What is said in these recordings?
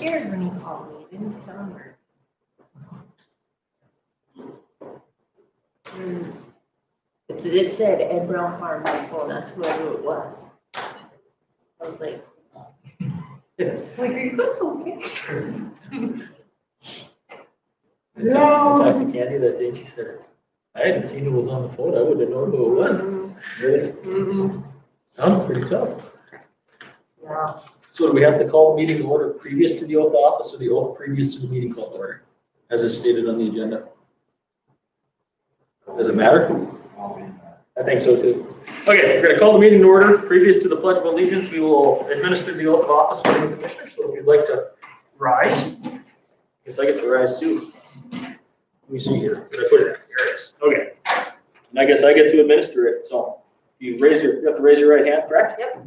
scared when he called me. It didn't sound right. It said Ed Brown Farm on the phone. That's who I knew it was. I was like, that's okay. I talked to Candy that day and she said, I hadn't seen who was on the phone. I wouldn't have known who it was. Really? Mm-hmm. Sounds pretty tough. Yeah. So do we have to call the meeting to order previous to the oath of office or the oath previous to the meeting called to order? As is stated on the agenda. Does it matter? I think so too. Okay, we're going to call the meeting to order. Previous to the Pledge of Allegiance, we will administer the oath of office for the commissioners. So if you'd like to rise, I guess I get to rise too. Let me see here. Where did I put it? There it is. Okay. And I guess I get to administer it. So you have to raise your right hand, correct? Yep.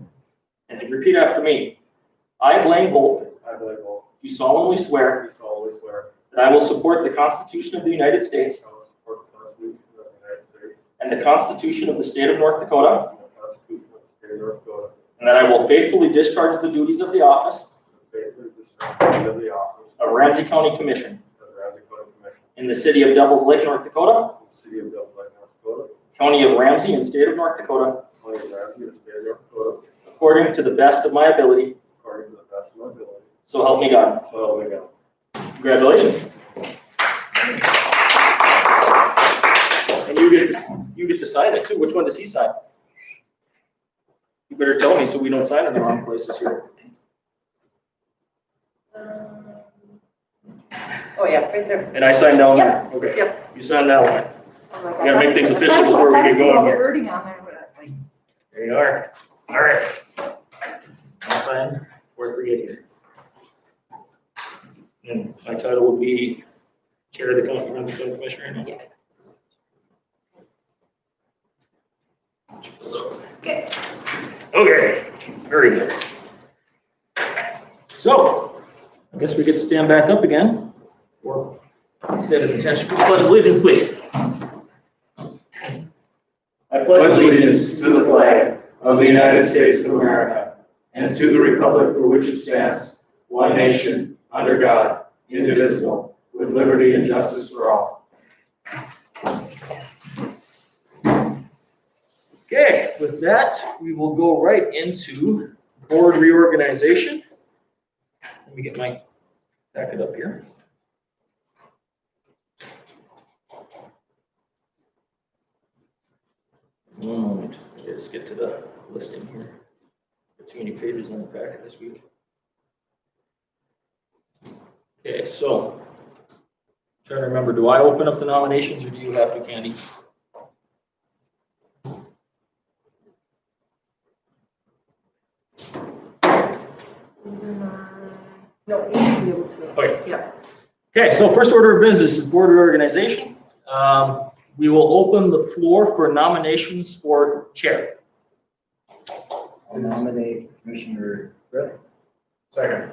And to repeat after me. I, Blaine Holt, do solemnly swear that I will support the Constitution of the United States and the Constitution of the State of North Dakota, and that I will faithfully discharge the duties of the office of Ramsey County Commission in the City of Devils Lake, North Dakota, County of Ramsey and State of North Dakota, according to the best of my ability. So help me God. Congratulations. And you get to sign it too. Which one does he sign? You better tell me so we don't sign in the wrong places here. Oh, yeah, right there. And I sign down there? Yep. Okay. Yep. You sign that one. Oh, We gotta make things official before we get going here. Wording on there, but I- There you are. All right. I'll sign before I forget here. And my title will be Chair of the Ramsey County Commissioner. Yeah. Okay. Okay. Very good. So, I guess we get to stand back up again. Or set at attention. Pledge of allegiance, please. I pledge allegiance to the flag of the United States of America and to the republic for which it stands, one nation, under God, indivisible, with liberty and justice for all. Okay, with that, we will go right into board reorganization. Let me get my packet up here. Moment. Let's get to the listing here. Got too many pages on the packet this week. Okay, so trying to remember, do I open up the nominations or do you have to, Candy? No, you should be able to. Okay. Yeah. Okay, so first order of business is board reorganization. We will open the floor for nominations for chair. I'll nominate Commissioner Frith. Second.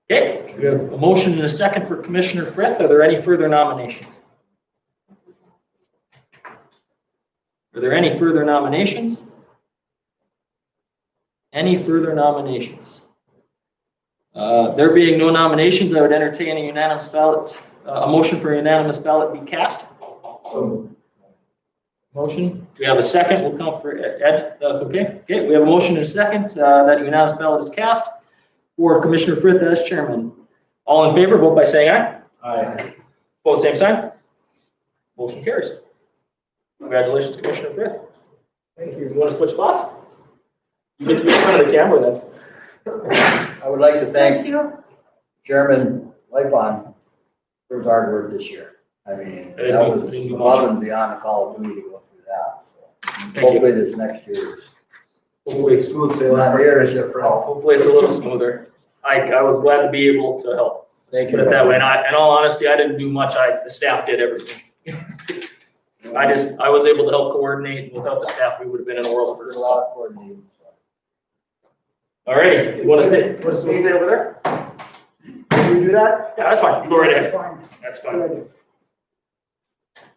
Okay, we have a motion and a second for Commissioner Frith. Are there any further nominations? Are there any further nominations? Any further nominations? There being no nominations, I would entertain a unanimous ballot, a motion for a unanimous ballot be cast. Motion. We have a second. We'll count for Ed. Okay. Okay. We have a motion and a second that a unanimous ballot is cast for Commissioner Frith as chairman. All in favor, vote by saying aye. Aye. Opposed, same sign. Motion carries. Congratulations, Commissioner Frith. Thank you. You want to switch spots? You get to be in front of the camera then. I would like to Thank thank you. Chairman Lightbon for his hard work this year. I mean, I didn't that do was much. above and beyond the call of duty to go through that. So Thank you. hopefully this next year is Hopefully, Smooth not near as different. hopefully it's a little smoother. I was glad to be able to help. Thank Put you. it that way. And in all honesty, I didn't do much. The staff did everything. I was able to help coordinate. Without the staff, we would have been in a world of hurt. There's a lot of coordinating. All right. You want to stay? Want to stay over there? Can we do that? Yeah, that's fine. Go right ahead. That's fine.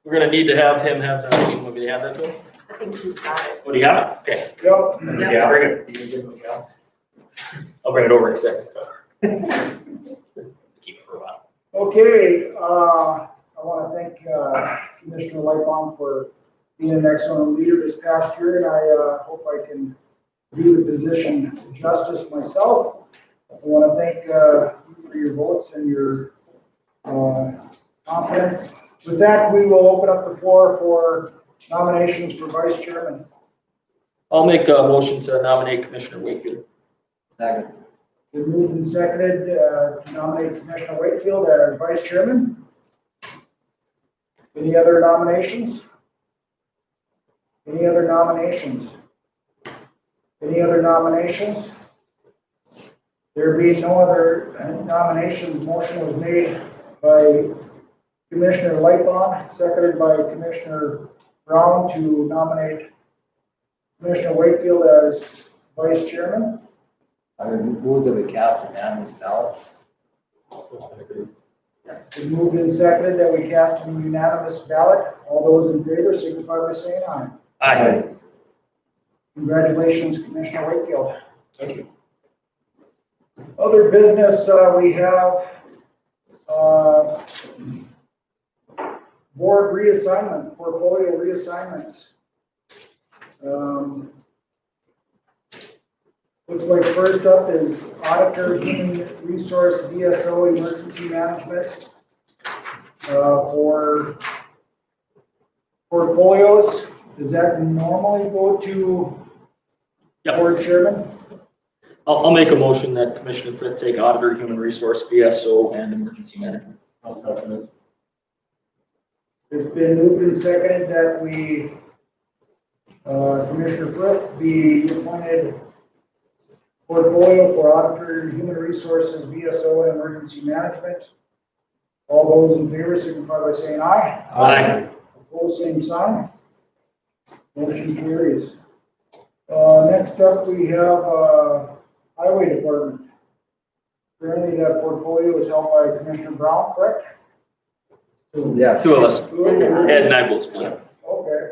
We're gonna need to have him have that. You want me to have that to him? I think he's got it. What do you have? Okay. Yep. Yeah, very good. I'll bring it over in a second. Okay, I want to thank Commissioner Lightbon for being an excellent leader this past year, and I hope I can do the position justice myself. I want to thank you for your votes and your confidence. With that, we will open up the floor for nominations for vice chairman. I'll make a motion to nominate Commissioner Wakefield. Second. Been moved and seconded to nominate Commissioner Wakefield as vice chairman. Any other nominations? Any other nominations? Any other nominations? There being no other nominations, motion was made by Commissioner Lightbon, seconded by Commissioner Brown to nominate Commissioner Wakefield as vice chairman. I would move that we cast unanimous ballot. It's moved and seconded that we cast a unanimous ballot. All those in favor signify by saying aye. Aye. Congratulations, Commissioner Wakefield. Thank you. Other business, we have board reassignment, portfolio reassignments. Looks like first up is Auditor Human Resource VSO Emergency Management for portfolios. Does that normally go to Yep. board chairman? I'll make a motion that Commissioner Fripp take Auditor, Human Resource, VSO, and Emergency Management. I'll second it. It's been moved and seconded that we, Commissioner Fripp be appointed portfolio for Auditor, Human Resources, VSO, and Emergency Management. All those in favor signify by saying aye. Aye. Opposed, same sign. Motion carries. Next up, we have Highway Department. Currently, that portfolio is held by Commissioner Brown, correct? Yeah. Two of us, Two of you. Ed and I both split. Okay.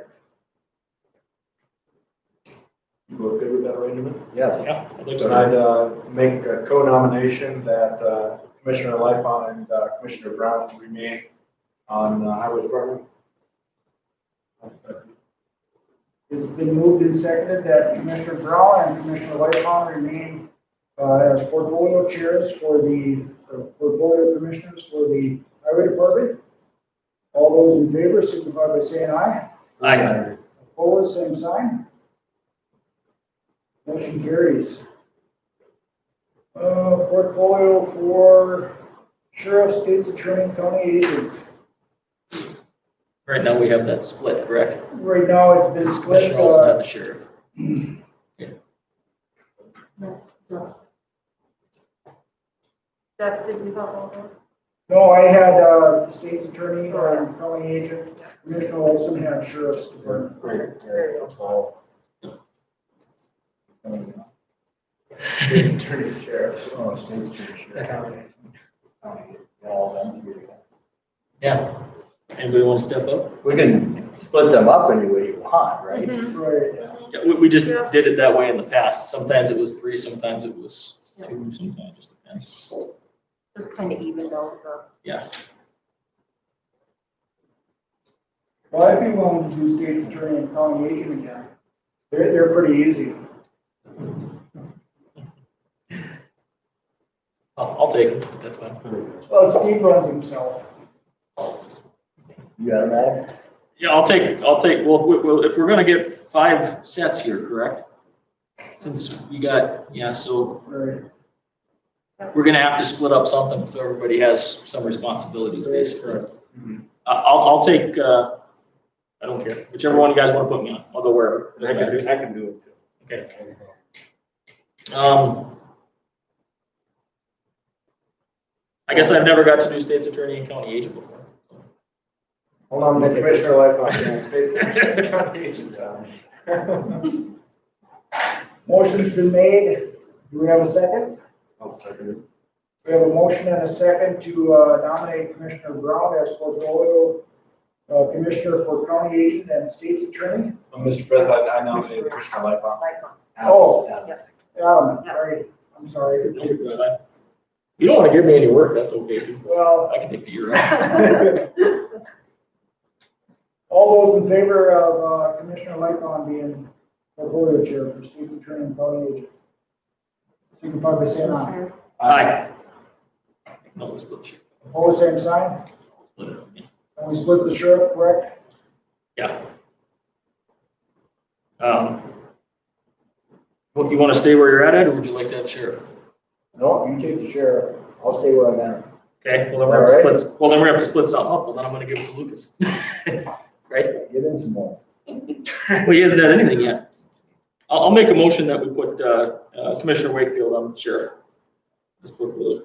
You both good with that arrangement? Yes. Yeah, I think Then so. I'd make a co-nomination that Commissioner Lightbon and Commissioner Brown to remain on Highway Department. It's been moved and seconded that Commissioner Brown and Commissioner Lightbon remain as portfolio chairs for the portfolio commissioners for the Highway Department. All those in favor signify by saying aye. Aye. Opposed, same sign. Motion carries. Portfolio for Sheriff, State's Attorney, County Agent. Right now, we have that split, correct? Right now, it's been split. Commissioner also had the sheriff. No. Jeff, did you have all those? No, I had State's Attorney and County Agent. Commissioner Olson had Sheriff's Department. There you go. State's Attorney Sheriff. Oh, State's Attorney, Sheriff. All them three. Yeah. Anybody want to step up? We can split them up any way you want, right? Right. Yeah, we just did it that way in the past. Sometimes it was 3, sometimes it was 2, sometimes it just depends. Just kind of evened out the. Yeah. Well, I'd be willing to do State's Attorney and County Agent again. They're pretty easy. I'll take it. That's fine. Well, Steve runs himself. You got that? Yeah, I'll take, well, if we're gonna get 5 sets here, correct? Since you got, yeah, so Right. we're gonna have to split up something so everybody has some responsibilities, basically. I'll take, I don't care, whichever one you guys wanna put me on, I'll go wherever. Doesn't matter. I can do it too. Okay. I guess I've never got to do State's Attorney and County Agent before. Hold on, Commissioner Lightbon, State's Attorney County Agent down. Motion's been made. Do we have a second? I'll second it. We have a motion and a second to nominate Commissioner Brown as portfolio commissioner for County Agent and State's Attorney. Mr. President, I nominate Commissioner Lightbon. Like one. Oh, Yep. Adam, sorry. I'm sorry. That's fine. You don't want to give me any work, that's okay, too. Well, I can take the year off. all those in favor of Commissioner Lightbon being portfolio chair for State's Attorney and County Agent, signify by saying aye. Aye. No, we split the share. Opposed, same sign. Split it up, yeah. And we split the sheriff, correct? Yeah. Well, you want to stay where you're at, Ed, or would you like to have sheriff? No, you take the sheriff. I'll stay where I'm at. Okay, well, then we're All gonna right. split, well, then we're gonna have to split something up, well, then I'm gonna give it to Lucas. Right? Get in some more. Well, he hasn't had anything yet. I'll make a motion that we put, Commissioner Wakefield on sheriff. This portfolio.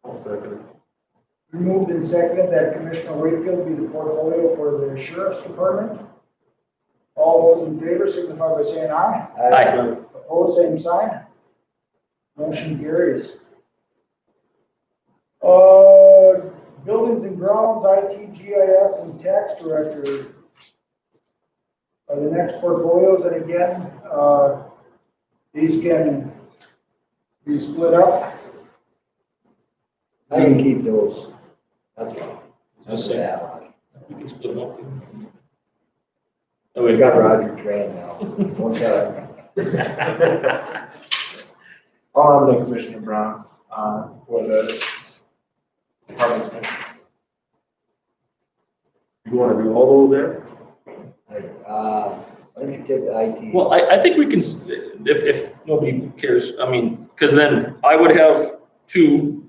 I'll second it. Moved and seconded that Commissioner Wakefield be the portfolio for the sheriff's department. All those in favor signify by saying aye. Aye. Opposed, same sign. Motion carries. Buildings and grounds, IT, GIS, and tax director are the next portfolios, and again, these can be split up. I can keep those. That's all. That's That's it. that. You can split them up. Oh, We wait, got Roger trained now. One time. I'll nominate Commissioner Brown, for the department's commission. You want to do all those there? Why don't you take the IT? Well, I think we can, if nobody cares, I mean, because then I would have two.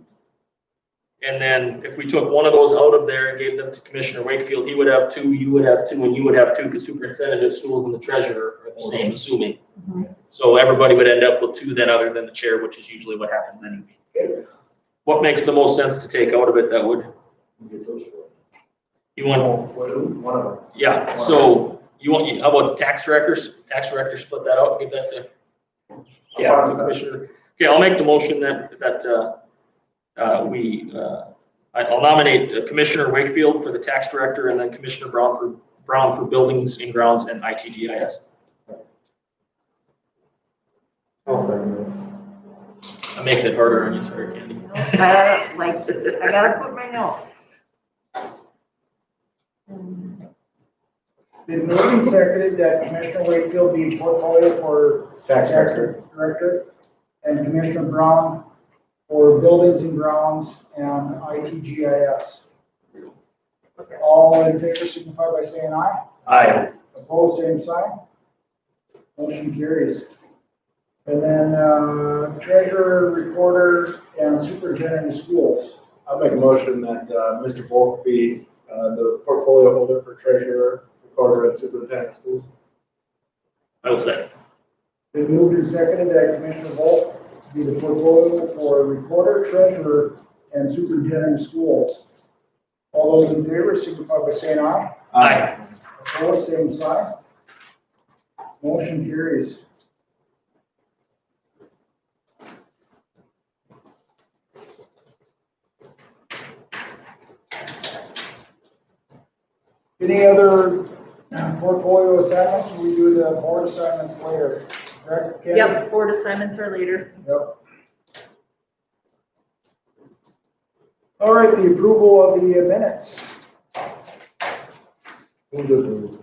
And then if we took one of those out of there and gave them to Commissioner Wakefield, he would have two, you would have two, and you would have two, because superintendent of schools and the treasurer are the same, assuming. So everybody would end up with two then, other than the chair, which is usually what happens anyway. What makes the most sense to take out of it that would, Get those for you want, One of them. yeah, so you want, how about tax directors? Tax director, split that out, give that to, yeah, to Commissioner. Okay, I'll make the motion I'll nominate Commissioner Wakefield for the tax director and then Commissioner Brown for buildings and grounds and ITGIS. I'll second it. I'm making it harder on you, sorry, Candy. I gotta put my notes. Been moved and seconded that Commissioner Wakefield be portfolio for Tax director. director and Commissioner Brown for buildings and grounds and ITGIS. All in favor signify by saying aye. Aye. Opposed, same sign. Motion carries. And then treasurer, recorder, and superintendent of schools. I'll make a motion that, Mr. Volk be, the portfolio holder for treasurer, recorder, and superintendent of schools. I will say. Been moved and seconded that Commissioner Volk be the portfolio for recorder, treasurer, and superintendent of schools. All those in favor signify by saying aye. Aye. Opposed, same sign. Motion carries. Any other portfolio assignments? We do the board assignments later, correct? Candy? Yep, board assignments are later. Yep. All right, the approval of the minutes. Move to approve.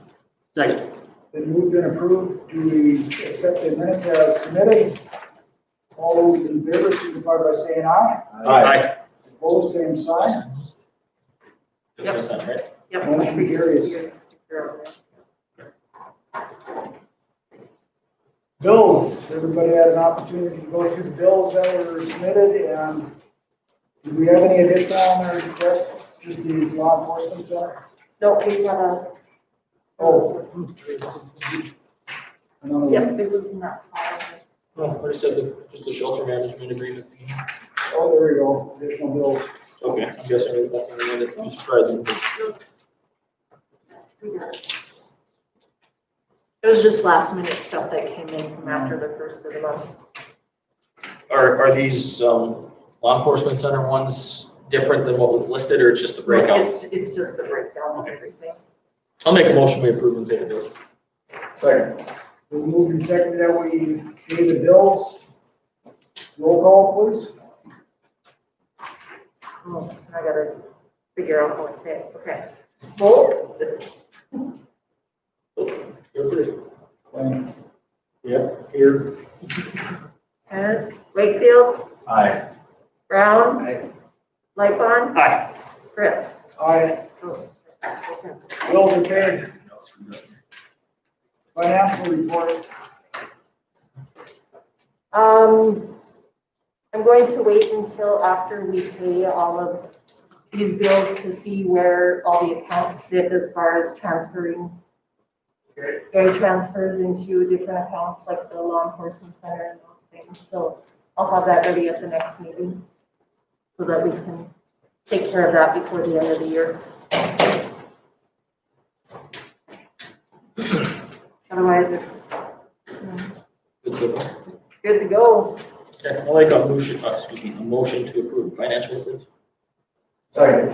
Second. Been moved and approved. Do we accept the minutes as submitted? All those in favor signify by saying aye. Aye. Opposed, same sign. That's what I said, right? Yep. Motion carries. Bills, everybody had an opportunity to go through the bills that were submitted, and do we have any additional on their request? Just the law enforcement center? No, we got a, Oh. Another one. yep, it was not. No, I said just the shelter management agreement. Oh, there you go, additional bills. Okay, I'm guessing there's nothing in there that's too surprising. It was just last minute stuff that came in from after the first of the month. Are these law enforcement center ones different than what was listed, or it's just the breakout? It's just the breakdown of everything. I'll make a motion we approve and pay the bills. Second. We moved and seconded that we pay the bills. Roll call, please. Oh, I gotta figure out how to say it. Okay. Vote. Yep, here. And Wakefield, Aye. Brown, Aye. Lightfon, Aye. Brett. Aye. Oh, okay. Bills are paid. Financial report. I'm going to wait until after we pay all of these bills to see where all the accounts sit as far as transferring bank transfers into different accounts like the law enforcement center and those things. So I'll have that ready at the next meeting so that we can take care of that before the end of the year. Otherwise, it's Good to know. it's good to go. Okay, I like a motion, a motion to approve financial reports. Second.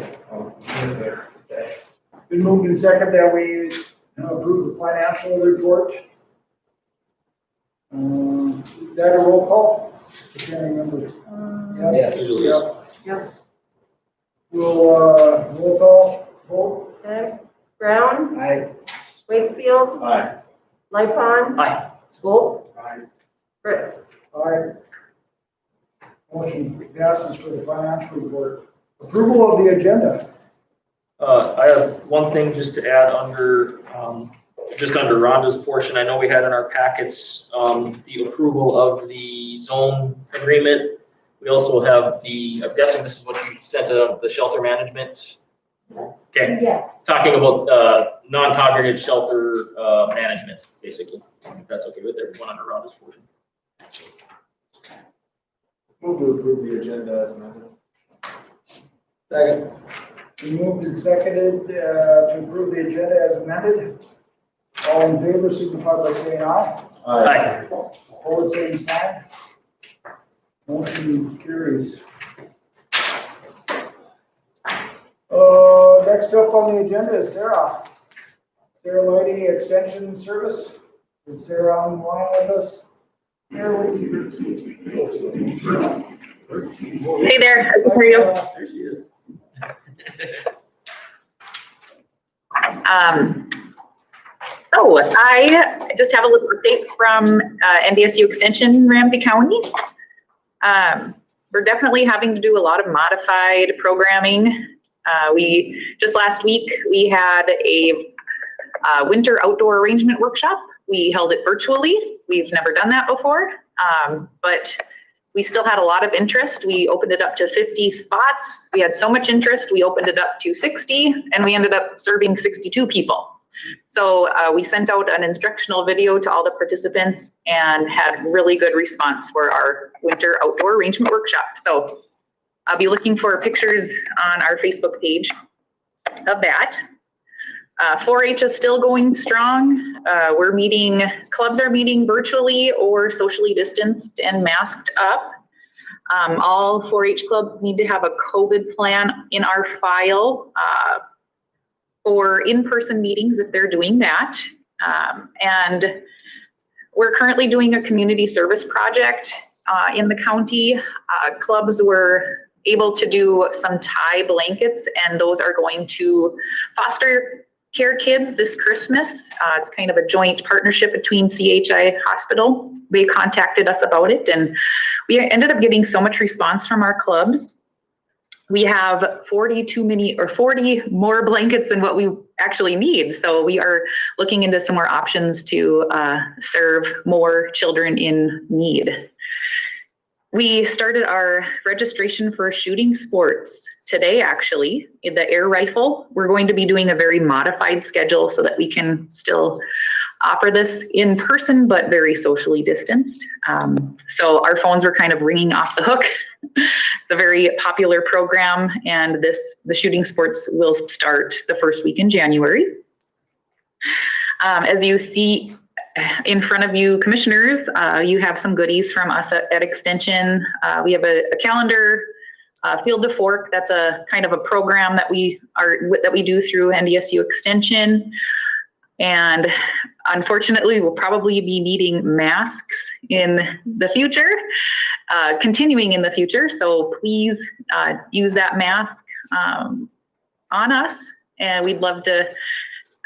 Been moved and second that we approve the financial report. Is that a roll call? I can't remember. Yes. Usually is. Yep. We'll, roll call, vote. Okay. Brown, Aye. Wakefield, Aye. Lightfon, Aye. Volk, Aye. Brett. Aye. Motion passes for the financial report. Approval of the agenda. I have one thing just to add under, just under Rhonda's portion. I know we had in our packets, the approval of the zone agreement. We also have the, I'm guessing this is what you sent to the shelter management. Okay, Yeah. talking about, non-congregate shelter, management, basically. If that's okay with everyone under Rhonda's portion. Move to approve the agenda as amended. Second. We moved and seconded to approve the agenda as amended. All in favor, signify by saying aye. Aye. Opposed, same sign. Motion carries. Next up on the agenda is Sarah. Sarah Lighting Extension Service. Is Sarah online with us? There would be Hey there, I can hear you. There she is. So I just have a little update from NDSU Extension, Ramsey County. We're definitely having to do a lot of modified programming. We just last week, we had a winter outdoor arrangement workshop. We held it virtually. We've never done that before, but we still had a lot of interest. We opened it up to 50 spots. We had so much interest, we opened it up to 60, and we ended up serving 62 people. So we sent out an instructional video to all the participants and had really good response for our winter outdoor arrangement workshop. So I'll be looking for pictures on our Facebook page of that. 4-H is still going strong. We're meeting, clubs are meeting virtually or socially distanced and masked up. All 4-H clubs need to have a COVID plan in our file for in-person meetings if they're doing that. And we're currently doing a community service project in the county. Clubs were able to do some tie blankets, and those are going to foster care kids this Christmas. It's kind of a joint partnership between CHI Hospital. They contacted us about it, and we ended up getting so much response from our clubs. We have 40 more blankets than what we actually need. So we are looking into some more options to serve more children in need. We started our registration for shooting sports today, actually. In the air rifle, we're going to be doing a very modified schedule so that we can still offer this in person, but very socially distanced. So our phones were kind of ringing off the hook. It's a very popular program, and the shooting sports will start the first week in January. As you see in front of you, commissioners, you have some goodies from us at Extension. We have a calendar, Field to Fork. That's a kind of a program that we do through NDSU Extension. And unfortunately, we'll probably be needing masks in the future. continuing in the future. So please use that mask on us, and we'd love to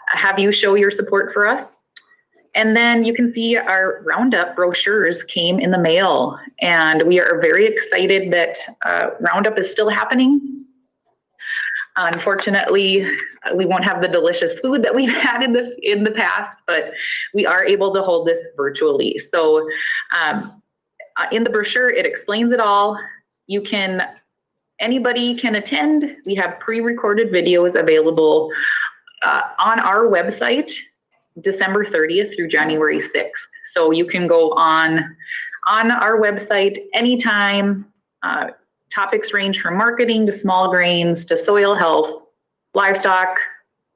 have you show your support for us. And then you can see our Roundup brochures came in the mail, and we are very excited that Roundup is still happening. Unfortunately, we won't have the delicious food that we've had in the past, but we are able to hold this virtually. So in the brochure, it explains it all. Anybody can attend. We have pre-recorded videos available on our website, December 30th through January 6th. So you can go on our website anytime. Topics range from marketing to small grains to soil health, livestock,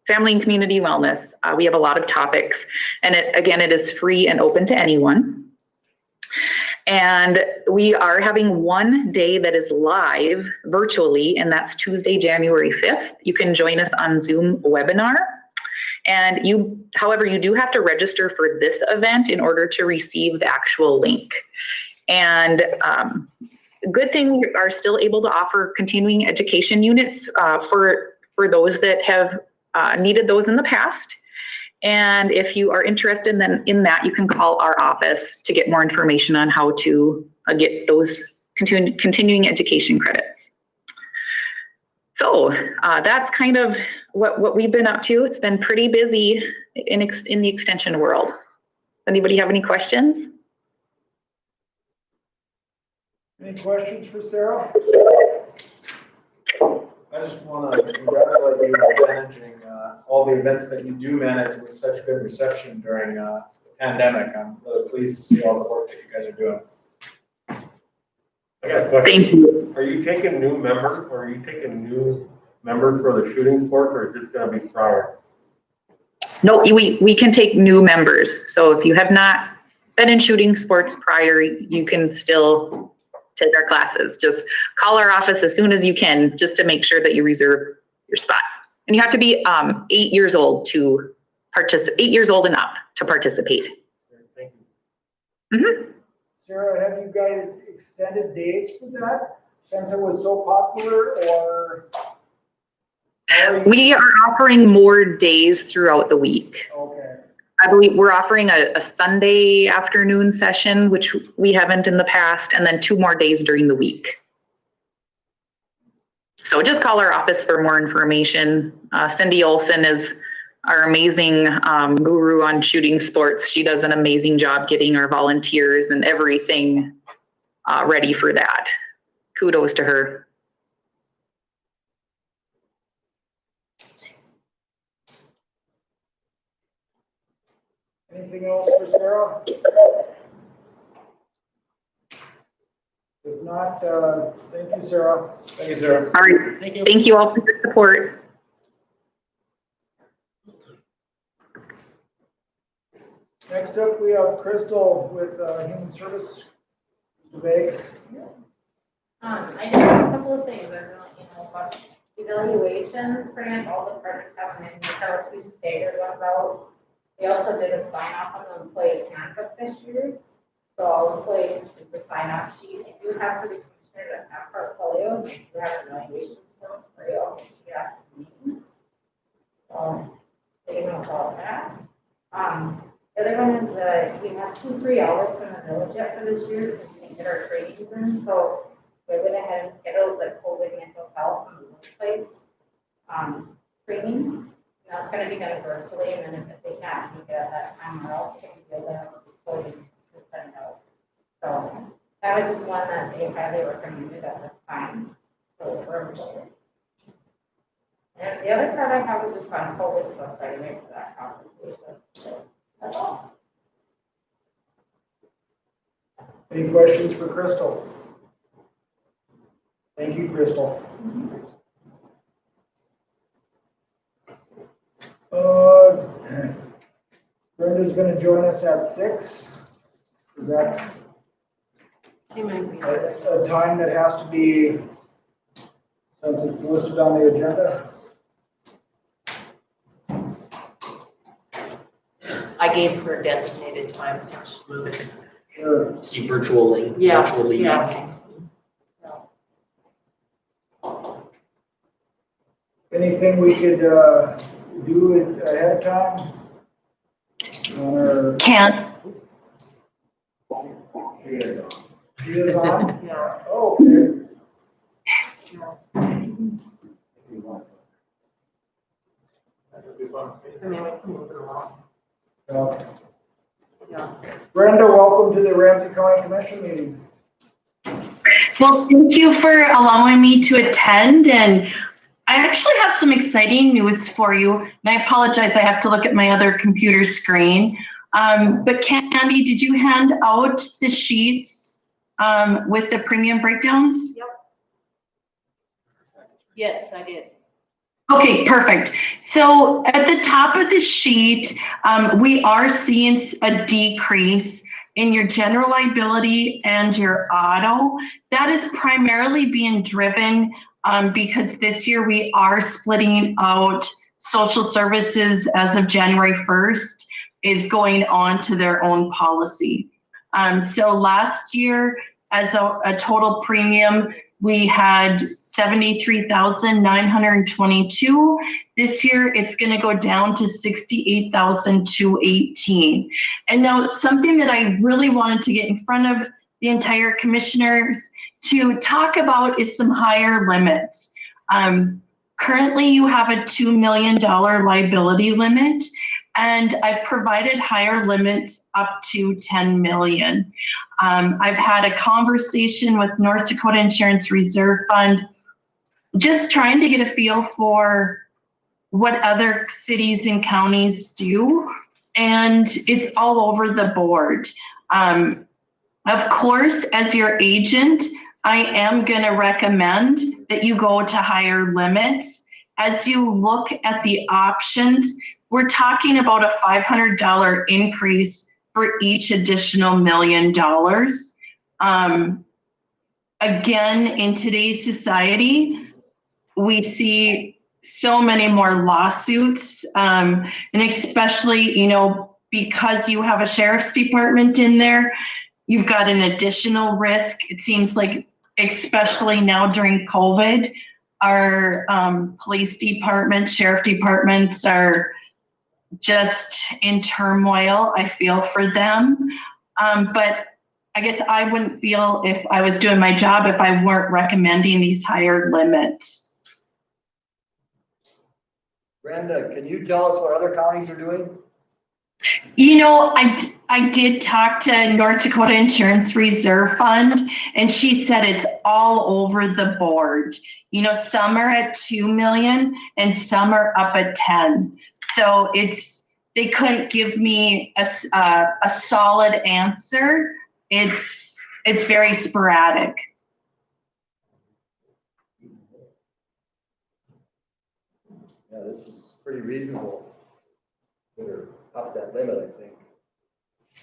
family and community wellness. We have a lot of topics, and it is free and open to anyone. And we are having one day that is live virtually, and that's Tuesday, January 5th. You can join us on Zoom webinar. And however, you do have to register for this event in order to receive the actual link. And good thing we are still able to offer continuing education units for those that have needed those in the past. And if you are interested in that, you can call our office to get more information on how to get those continuing education credits. So that's kind of what we've been up to. It's been pretty busy in the extension world. Anybody have any questions? Any questions for Sarah? I just want to congratulate you on managing all the events that you do manage with such good reception during the pandemic. I'm really pleased to see all the work that you guys are doing. I got a question. Thank you. Are you taking new members, or are you taking new members for the shooting sports, or is this going to be prior? No, we can take new members. So if you have not been in shooting sports prior, you can still take our classes. Just call our office as soon as you can, just to make sure that you reserve your spot. And you have to be 8 years old to participate, 8 years old and up to participate. Thank you. Mm-hmm. Sarah, have you guys extended days for that since it was so popular, or? We are offering more days throughout the week. Okay. I believe we're offering a Sunday afternoon session, which we haven't in the past, and then 2 more days during the week. So just call our office for more information. Cindy Olson is our amazing guru on shooting sports. She does an amazing job getting our volunteers and everything ready for that. Kudos to her. Anything else for Sarah? If not, thank you, Sarah. Thank you, Sarah. All right. Thank you. Thank you all for your support. Next up, we have Crystal with Human Service. Mr. Vegas. I just have a couple of things. I don't, about evaluations, pretty much all the departments have them in detail to staggered ones out. We also did a sign off on the employee handbook this year. So all employees did the sign off sheet. If you have for the commissioners that have portfolios, if you have evaluation forms for you, all you have to meet. So you know about that. The other one is we have 2 free hours from the village yet for this year because we didn't get our trainings in. So we went ahead and scheduled the COVID mental health and workplace training. That's going to be done virtually, and then if they can't make it at that time, or else they can be able to have a recording to send out. So that was just one that they highly recommended at this time. So for employers. And the other part I have is just on COVID stuff that I made for that conversation. So that's all. Any questions for Crystal? Thank you, Crystal. Brenda's going to join us at 6. Is that a time that has to be, since it's listed on the agenda? I gave her designated time since she was Sure. see virtually. Yeah, Virtually. yeah. Anything we could, do it ahead of time? On our, Can't. she is on? Yeah. Oh, okay. I mean, we can move it along. Yeah. Brenda, welcome to the Ramsey County Commission meeting. Well, thank you for allowing me to attend, and I actually have some exciting news for you. And I apologize, I have to look at my other computer screen. But Candy, did you hand out the sheets with the premium breakdowns? Yep. Yes, I did. Okay, perfect. So at the top of the sheet, we are seeing a decrease in your general liability and your auto. That is primarily being driven because this year we are splitting out social services as of January 1st is going on to their own policy. So last year, as a total premium, we had 73,922. This year, it's going to go down to 68,218. And now something that I really wanted to get in front of the entire commissioners to talk about is some higher limits. Currently, you have a $2 million liability limit, and I've provided higher limits up to 10 million. I've had a conversation with North Dakota Insurance Reserve Fund, just trying to get a feel for what other cities and counties do, and it's all over the board. Of course, as your agent, I am going to recommend that you go to higher limits. As you look at the options, we're talking about a $500 increase for each additional $1 million. Again, in today's society, we see so many more lawsuits, and especially, because you have a sheriff's department in there, you've got an additional risk. It seems like, especially now during COVID, our police department, sheriff departments are just in turmoil. I feel for them. But I guess I wouldn't feel if I was doing my job if I weren't recommending these higher limits. Brenda, can you tell us what other counties are doing? I did talk to North Dakota Insurance Reserve Fund, and she said it's all over the board. Some are at 2 million and some are up at 10. So they couldn't give me a solid answer. It's very sporadic. Yeah, this is pretty reasonable. Better up that limit, I think.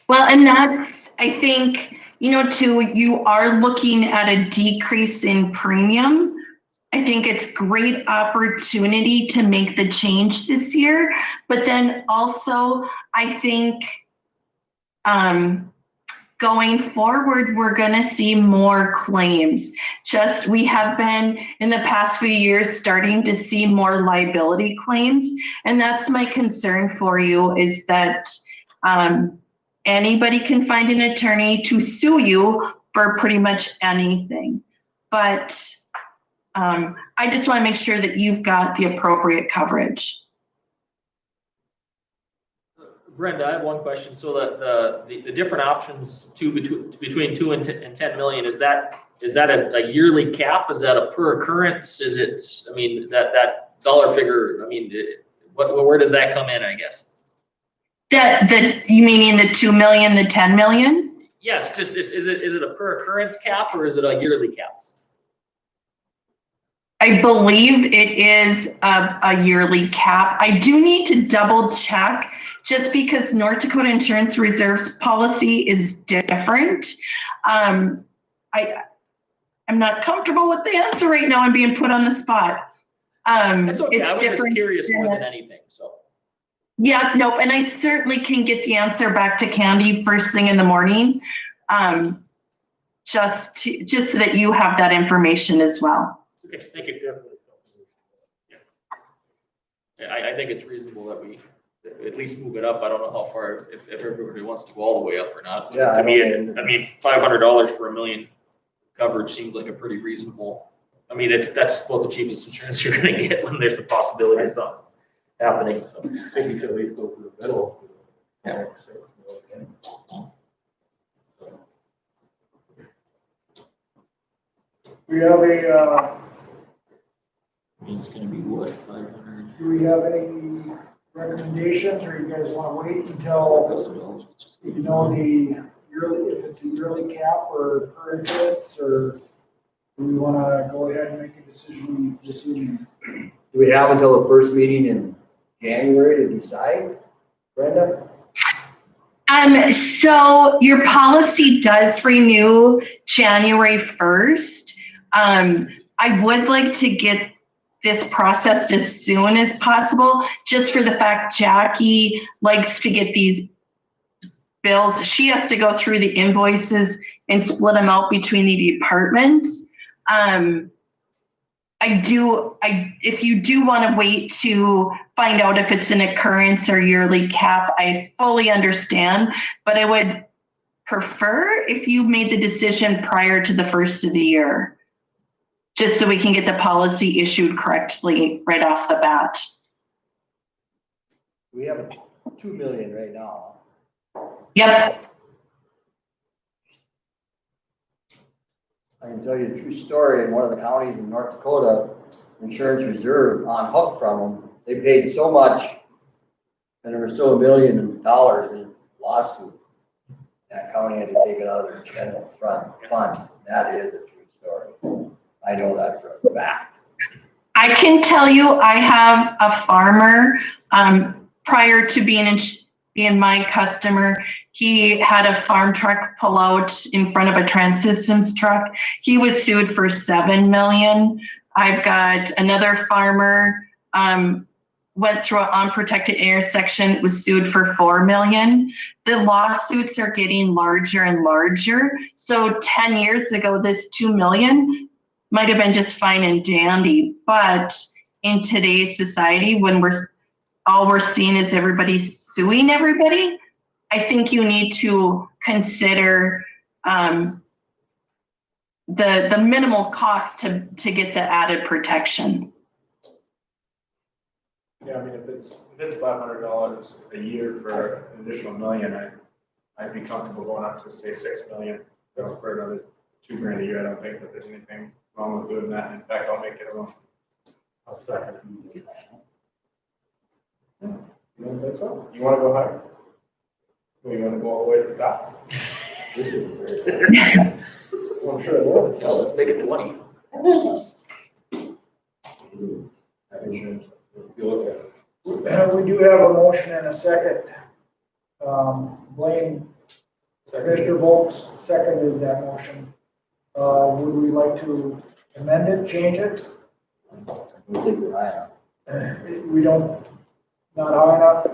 Well, and that's, I think, too, you are looking at a decrease in premium. I think it's great opportunity to make the change this year, but then also I think going forward, we're going to see more claims. We have been in the past few years starting to see more liability claims. And that's my concern for you, is that anybody can find an attorney to sue you for pretty much anything. But I just want to make sure that you've got the appropriate coverage. Brenda, I have one question. So the different options between 2 and 10 million, is that a yearly cap? Is that a per occurrence? Is it, that dollar figure, where does that come in, I guess? You meaning the 2 million, the 10 million? Yes, just is it a per occurrence cap or is it a yearly cap? I believe it is a yearly cap. I do need to double check, just because North Dakota Insurance Reserve's policy is different. I'm not comfortable with the answer right now. I'm being put on the spot. That's okay. It's I was different just curious more than anything. So. Yeah, no, and I certainly can get the answer back to Candy first thing in the morning. just so that you have that information as well. Okay, thank you. Yeah, I think it's reasonable that we at least move it up. I don't know how far, if everybody wants to go all the way up or not. Yeah, To me, I mean, $500 for $1 million coverage seems like a pretty reasonable. I mean, that's about the cheapest insurance you're gonna get when there's the possibility of something happening, so. I think you should at least go to the middle. Yeah. We have a, I mean, it's gonna be what, 500? do we have any recommendations, or you guys want to wait until you know the yearly, if it's a yearly cap or per incidents, or do we want to go ahead and make a decision this evening? Do we have until the first meeting in January to decide, Brenda? So your policy does renew January 1st. I would like to get this processed as soon as possible, just for the fact Jackie likes to get these bills. She has to go through the invoices and split them out between the departments. If you do want to wait to find out if it's an occurrence or yearly cap, I fully understand, but I would prefer if you made the decision prior to the first of the year, just so we can get the policy issued correctly right off the bat. We have $2 million right now. Yep. I can tell you a true story. In one of the counties in North Dakota, insurance reserve on hook from them. They paid so much, and there was still $1 million in lawsuit. That county had to take it out of their general fund. That is a true story. I know that for a fact. I can tell you, I have a farmer, prior to being my customer, he had a farm truck pull out in front of a Trans-Systems truck. He was sued for $7 million. I've got another farmer, went through an unprotected intersection, was sued for $4 million. The lawsuits are getting larger and larger. So 10 years ago, this $2 million might have been just fine and dandy, but in today's society, when all we're seeing is everybody suing everybody, I think you need to consider the minimal cost to get the added protection. Yeah, I mean, if it's $500 a year for an additional $1 million, I'd be comfortable going up to say $6 million, for another $2,000 a year. I don't think that there's anything wrong with doing that. In fact, I'll make it a motion. I'll second. You don't think so? You want to go higher? Or you want to go all the way to the top? This is Well, I'm sure it will. So let's make it 20. Insurance. You look at it. We do have a motion and a second. Blaine, Commissioner Volks seconded that motion. Would we like to amend it, change it? We think we're high enough. We don't, not high enough?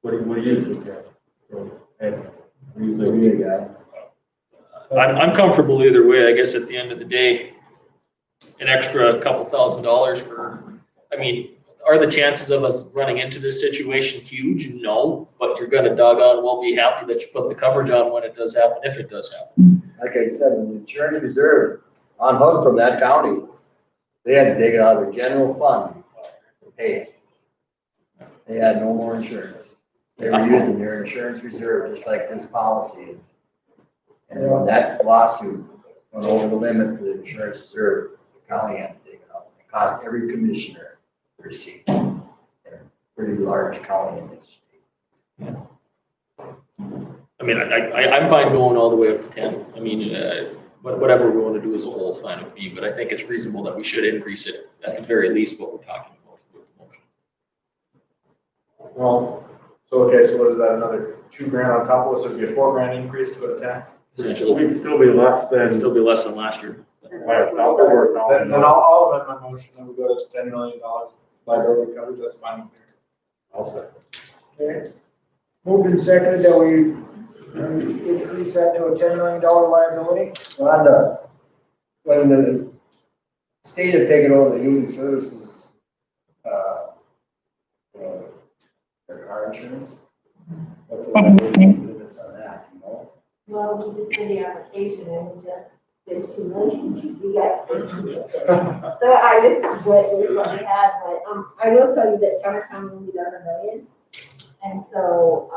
What do you suggest? And What do you got? I'm comfortable either way. I guess at the end of the day, an extra couple $1,000s for, I mean, are the chances of us running into this situation huge? No, but you're gonna doggone well be happy that you put the coverage on when it does happen, if it does happen. Like I said, the insurance reserve on hook from that county, they had to take it out of their general fund to pay it. They had no more insurance. They were using their insurance reserve just like this policy. And when that lawsuit went over the limit for the insurance reserve, the county had to take it out. It cost every commissioner a receipt. They're a pretty large county in this state. I mean, I'm fine going all the way up to 10. I mean, whatever we want to do as a whole is fine with me, but I think it's reasonable that we should increase it at the very least what we're talking about with the motion. Well, so okay, so what is that, another $2,000 on top of it, so it'd be a $4,000 increase to go to 10? It's We'd still be less than. still be less than last year. Then I'll amend my motion, and we go to $10 million liability coverage, that's fine with me. I'll second. Okay. Moved and seconded that we Increase that to a $10 million liability. When the state has taken over the human services, their car insurance, what's the limits on that, you know? Well, we just did the application and we just did 2 million, because we got 15 million. So I didn't what we had, but, I will tell you that Towner County only does $1 million. And so,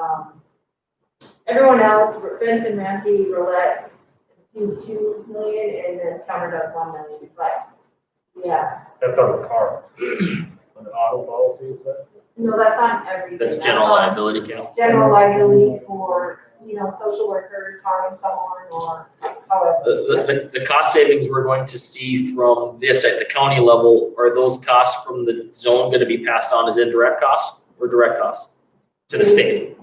everyone else, Benson, Ramsey, Roulette, do 2 million, and then Towner does 1 million, but, yeah. That's on the car. On the auto policy, is that? No, that's on everything. That's general on liability, Cal. General liability for, social workers harming someone or however. The cost savings we're going to see from this at the county level, are those costs from the zone gonna be passed on as indirect costs or direct costs to the state?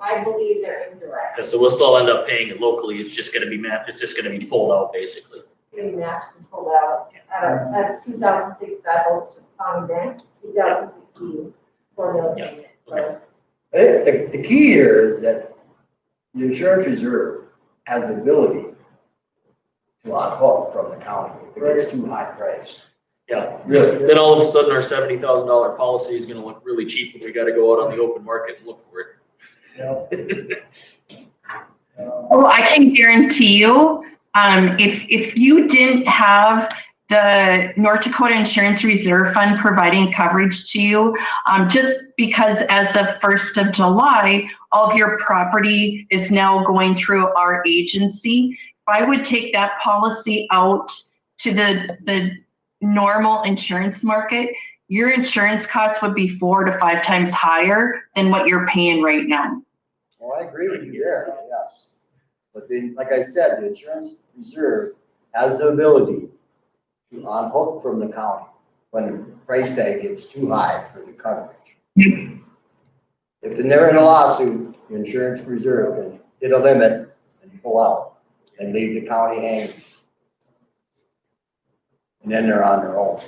I believe they're indirect. So we'll still end up paying it locally, it's just gonna be it's just gonna be pulled out basically. Getting matched and pulled out at 2006, that was Tommy Banks, 2016, $4 million. Yeah, So, I think the key here is that the insurance reserve has the ability to unhook from the county if it gets too high priced. Yeah. Really. Then all of a sudden our $70,000 policy is gonna look really cheap when we gotta go out on the open market and look for it. Oh, I can guarantee you, if you didn't have the North Dakota Insurance Reserve Fund providing coverage to you, just because as of 1st of July, all of your property is now going through our agency. If I would take that policy out to the normal insurance market, your insurance costs would be 4 to 5 times higher than what you're paying right now. Well, I agree with you there, yes. But then, like I said, the insurance reserve has the ability to unhook from the county when the price tag gets too high for the coverage. If they're in a lawsuit, the insurance reserve can hit a limit and pull out and leave the county hanging. And then they're on their own.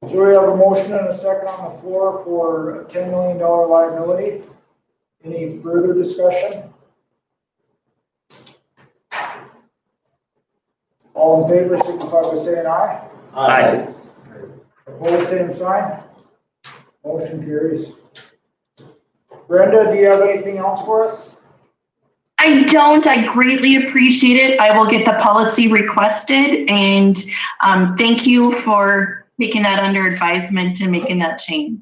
So we have a motion and a second on the floor for a $10 million liability. Any further discussion? All in favor, signify by saying aye. Aye. Opposed, same sign. Motion carries. Brenda, do you have anything else for us? I don't. I greatly appreciate it. I will get the policy requested, and thank you for taking that under advisement and making that change.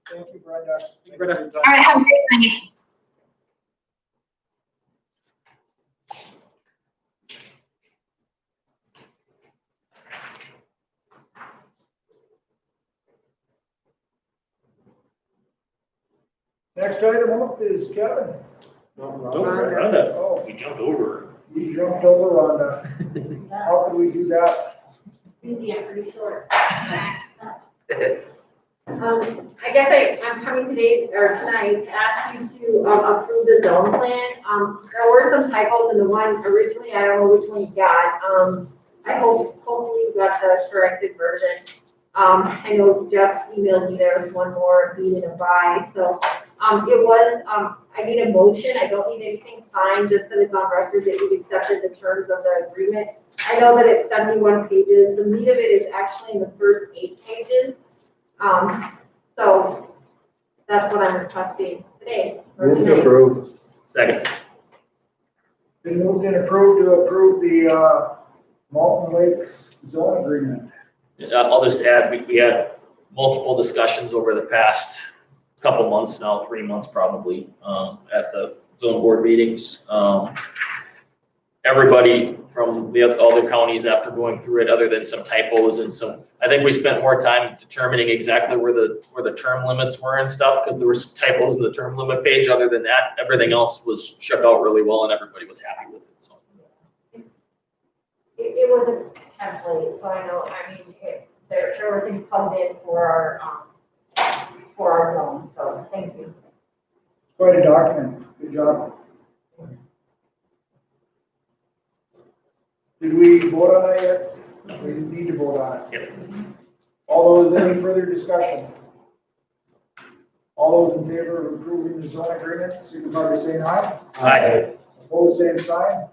Thank you, Brenda. All right, have a great night. Next item up is Kevin. Rhonda, Oh, we jumped over. we jumped over on how could we do that? It's easy, I'm pretty short. I guess I'm coming today or tonight to ask you to approve the zone plan. There were some typos in the one originally. I don't know which one you got. I hopefully you got the corrected version. I know Jeff emailed me there was one more needed a buy. So it was I need a motion. I don't need anything signed, just that it's on record that you've accepted the terms of the agreement. I know that it's 71 pages. The meat of it is actually in the first 8 pages. So that's what I'm requesting today. or Move to tonight. approve. Second. Been moved and approved to approve the Mountain Lakes zone agreement. I'll just add, we had multiple discussions over the past couple months now, 3 months probably, at the zone board meetings. Everybody from the other counties, after going through it, other than some typos and some, I think we spent more time determining exactly where the term limits were and stuff, because there were some typos in the term limit page. Other than that, everything else was shook out really well and everybody was happy with it, so. It was a template, so I know, there were things plugged in for our zone, so thank you. Quite a document. Good job. Did we vote on that yet? We didn't need to vote on it. Yep. All those, any further discussion? All those in favor of approving the zone agreement, signify by saying aye. Aye. Opposed, same sign.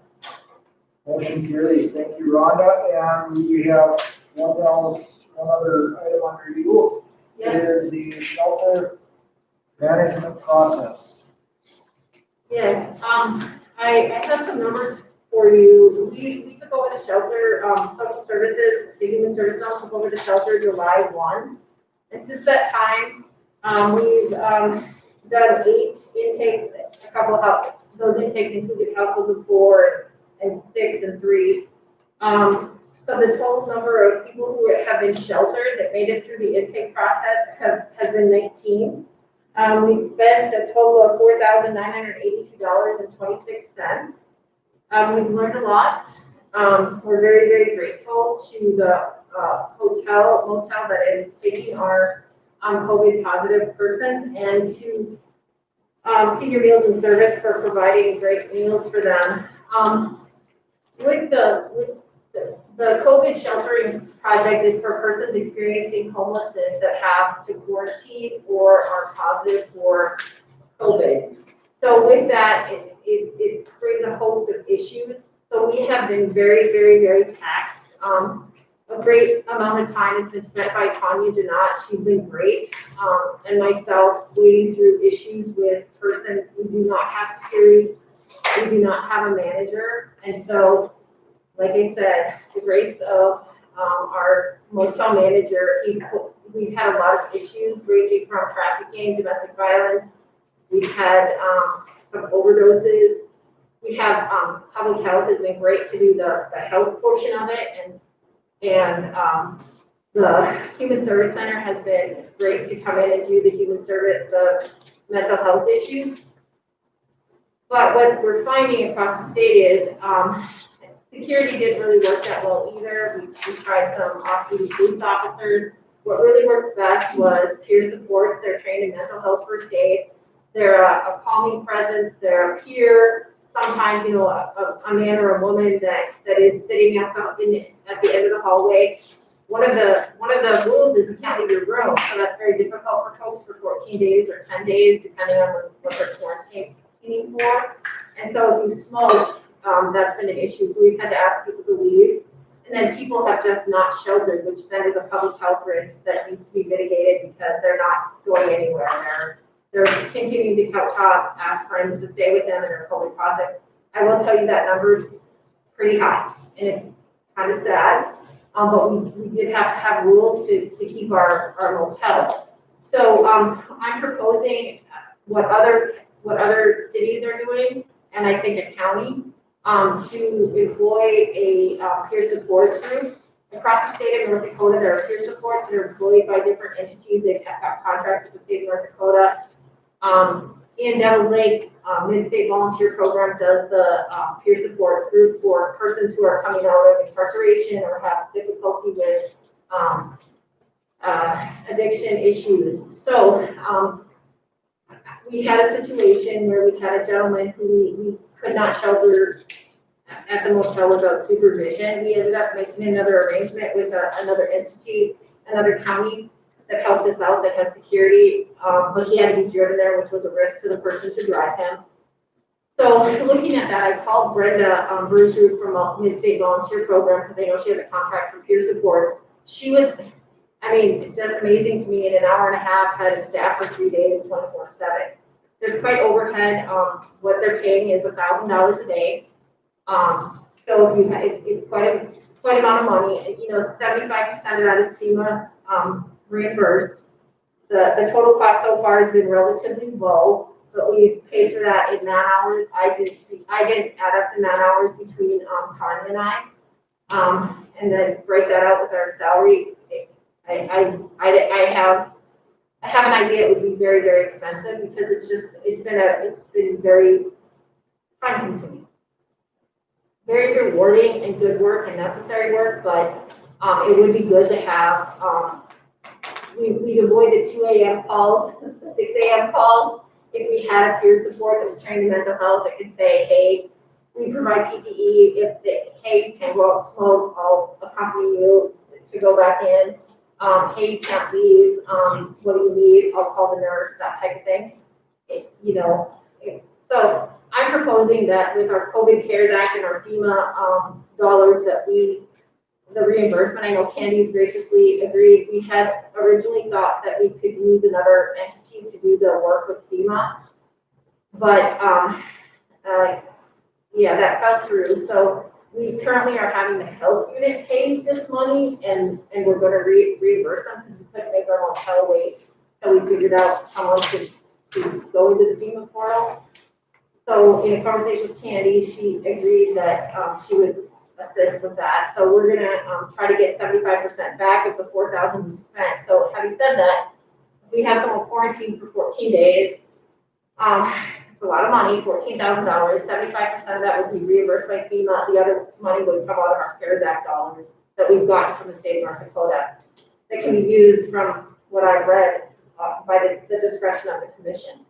Motion carries. Thank you, Rhonda. And we have one other item under you. It is the shelter management process. Yeah, I have some numbers for you. We took over the shelter, social services, the human service center took over the shelter July 1. And since that time, we've done 8 intakes, a couple of those intakes included households of 4 and 6 and 3. So the total number of people who have been sheltered that made it through the intake process has been 19. We spent a total of $4,982.26. We've learned a lot. We're very, very grateful to the motel that is taking our COVID positive persons, and to Senior Meals and Service for providing great meals for them. With the COVID sheltering project is for persons experiencing homelessness that have to quarantine or are positive for COVID. So with that, it brings a host of issues. So we have been very, very, very taxed. A great amount of time has been spent by Tanya Janot. She's been great. And myself wading through issues with persons who do not have security, who do not have a manager. And so, like I said, the grace of our motel manager, we've had a lot of issues ranging from trafficking, domestic violence. We've had some overdoses. We have public health has been great to do the health portion of it, and the Human Service Center has been great to come in and do the mental health issues. But what we're finding across the state is security didn't really work that well either. We tried some off-duty police officers. What really worked best was peer supports. They're trained in mental health first aid. They're a calming presence. They're a peer. Sometimes, you know, a man or a woman that is sitting at the end of the hallway. One of the rules is you can't leave your room, so that's very difficult for folks for 14 days or 10 days, depending on what they're quarantining for. And so if you smoke, that's been an issue. So we've had to ask people to leave. And then people have just not sheltered, which then is a public health risk that needs to be mitigated because they're not going anywhere. They're continuing to ask friends to stay with them in their COVID project. I will tell you that number's pretty high, and it's kind of sad. But we did have to have rules to keep our motel. So I'm proposing what other cities are doing, and I think a county, to employ a peer support group. Across the state of North Dakota, there are peer supports that are employed by different entities. They've got contracts with the state of North Dakota. In Devils Lake, Mid-State Volunteer Program does the peer support group for persons who are coming out of incarceration or have difficulty with addiction issues. So we had a situation where we had a gentleman who we could not shelter at the motel without supervision. We ended up making another arrangement with another entity, another county that helped us out, that has security, but he had to be driven there, which was a risk to the person to drive him. So looking at that, I called Brenda Bruce from a Mid-State Volunteer Program, because I know she has a contract for peer supports. She was, I mean, just amazing to me. In an hour and a half, had staff for 3 days, 24/7. There's quite overhead. What they're paying is $1,000 a day. So if you, it's quite amount of money. You know, 75% of that is FEMA reimbursed. The total cost so far has been relatively low, but we've paid for that in man hours. I didn't add up the man hours between Tanya and I, and then break that out with our salary. I have an idea it would be very, very expensive, because it's been very time consuming. Very rewarding and good work and necessary work, but it would be good to have, we'd avoid the 2 a.m. calls, the 6 a.m. calls. If we had a peer support that was trained in mental health, that could say, hey, we provide PPE. Hey, you can go out and smoke, I'll accompany you to go back in. hey, you can't leave, what do you need? I'll call the nurse, that type of thing. So I'm proposing that with our COVID CARES Act and our FEMA, dollars that the reimbursement, I know Candy's graciously agreed. We had originally thought that we could use another entity to do the work with FEMA. But, yeah, that fell through. So we currently are having the health unit pay this money, and we're gonna reimburse them because we couldn't make our motel wait until we figured out how much to go into the FEMA portal. So in a conversation with Candy, she agreed that she would assist with that. So we're gonna try to get 75% back of the 4,000 we spent. So having said that, we have someone quarantined for 14 days. It's a lot of money, $14,000. 75% of that would be reimbursed by FEMA. The other money would come out of our CARES Act dollars that we've gotten from the state of North Dakota that can be used, from what I've read, by the discretion of the commission.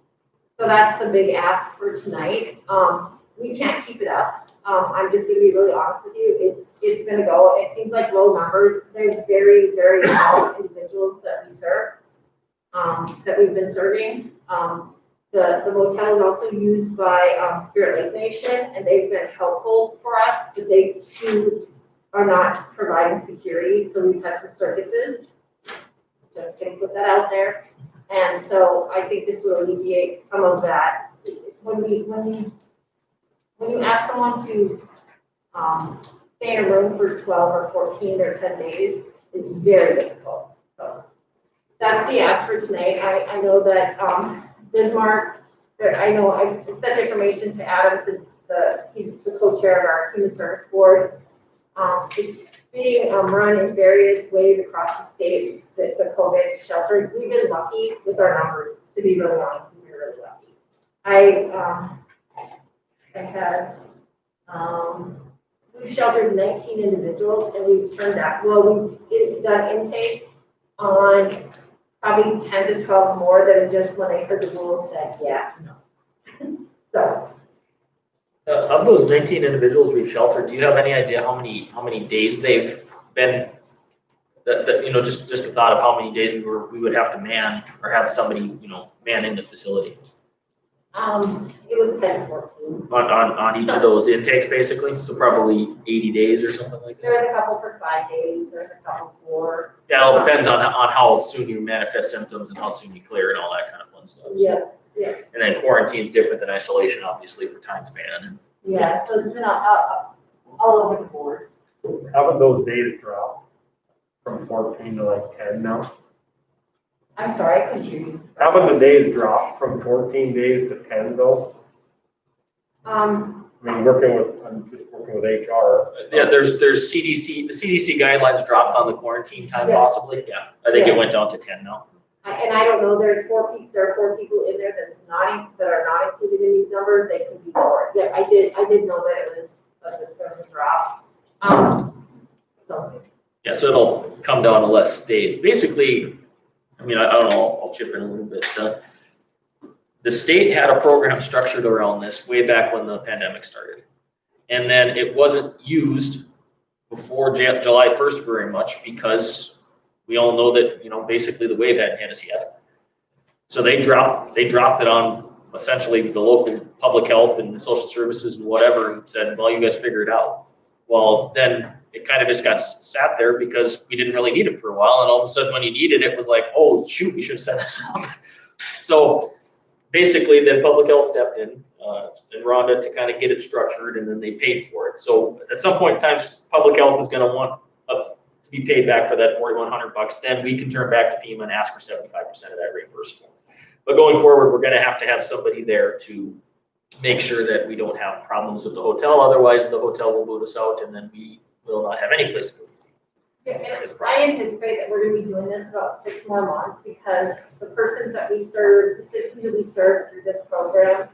So that's the big ask for tonight. We can't keep it up. I'm just gonna be really honest with you. It's gonna go. It seems like low numbers. There's very, very small individuals that we serve, that we've been serving. The motel is also used by Spirit Lake Nation, and they've been helpful for us, but they too are not providing security, so we've had some services. Just gonna put that out there. And so I think this will alleviate some of that. When you ask someone to stay in a room for 12 or 14 or 10 days, it's very difficult. So that's the ask for tonight. I know that Bismarck, I sent information to Adam, he's the co-chair of our Human Service Board. It's being run in various ways across the state, the COVID shelter. We've been lucky with our numbers, to be really honest. We've been really lucky. I had, we've sheltered 19 individuals, and we've turned out, we've done intake on probably 10 to 12 more that have just, when they heard the rules, said, yeah, no. So. Of those 19 individuals we've sheltered, do you have any idea how many days they've been? Just a thought of how many days we would have to man or have somebody man in the facility. It was 10 to 14. On each of those intakes, basically. So probably 80 days or something like that. There was a couple for 5 days. There was a couple for. Yeah, it all depends on how soon you manifest symptoms and how soon you clear and all that kind of fun stuff. Yeah. Yeah. And then quarantine is different than isolation, obviously, for time span. Yeah, so it's been all over the board. Haven't those days dropped from 14 to like 10 now? I'm sorry, I couldn't hear you. Haven't the days dropped from 14 days to 10 though? I mean, I'm just working with HR. Yeah, there's CDC, the CDC guidelines dropped on the quarantine time, possibly. Yeah, I think it went down to 10 now. And I don't know, there are 4 people in there that are not included in these numbers. They could be more. Yeah, I did know that there was a drop. So. Yeah, so it'll come down to less days. Basically, I mean, I don't know, I'll chip in a little bit. The state had a program structured around this way back when the pandemic started. And then it wasn't used before July 1st very much, because we all know that, basically the wave hadn't hit us yet. So they dropped it on essentially the local public health and social services and whatever, and said, well, you guys figure it out. Well, then it kind of just got sat there because we didn't really need it for a while. And all of a sudden when you needed it, it was like, oh, shoot, we should have set this up. So basically then public health stepped in and Rhonda to kind of get it structured, and then they paid for it. So at some point in time, public health is going to want to be paid back for that $4,100. Then we can turn back to FEMA and ask for 75% of that reimbursable. But going forward, we're going to have somebody there to make sure that we don't have problems with the hotel. Otherwise, the hotel will boot us out, and then we will not have any place to go. I anticipate that we're going to be doing this about 6 more months, because the persons that we serve, the citizens that we serve through this program,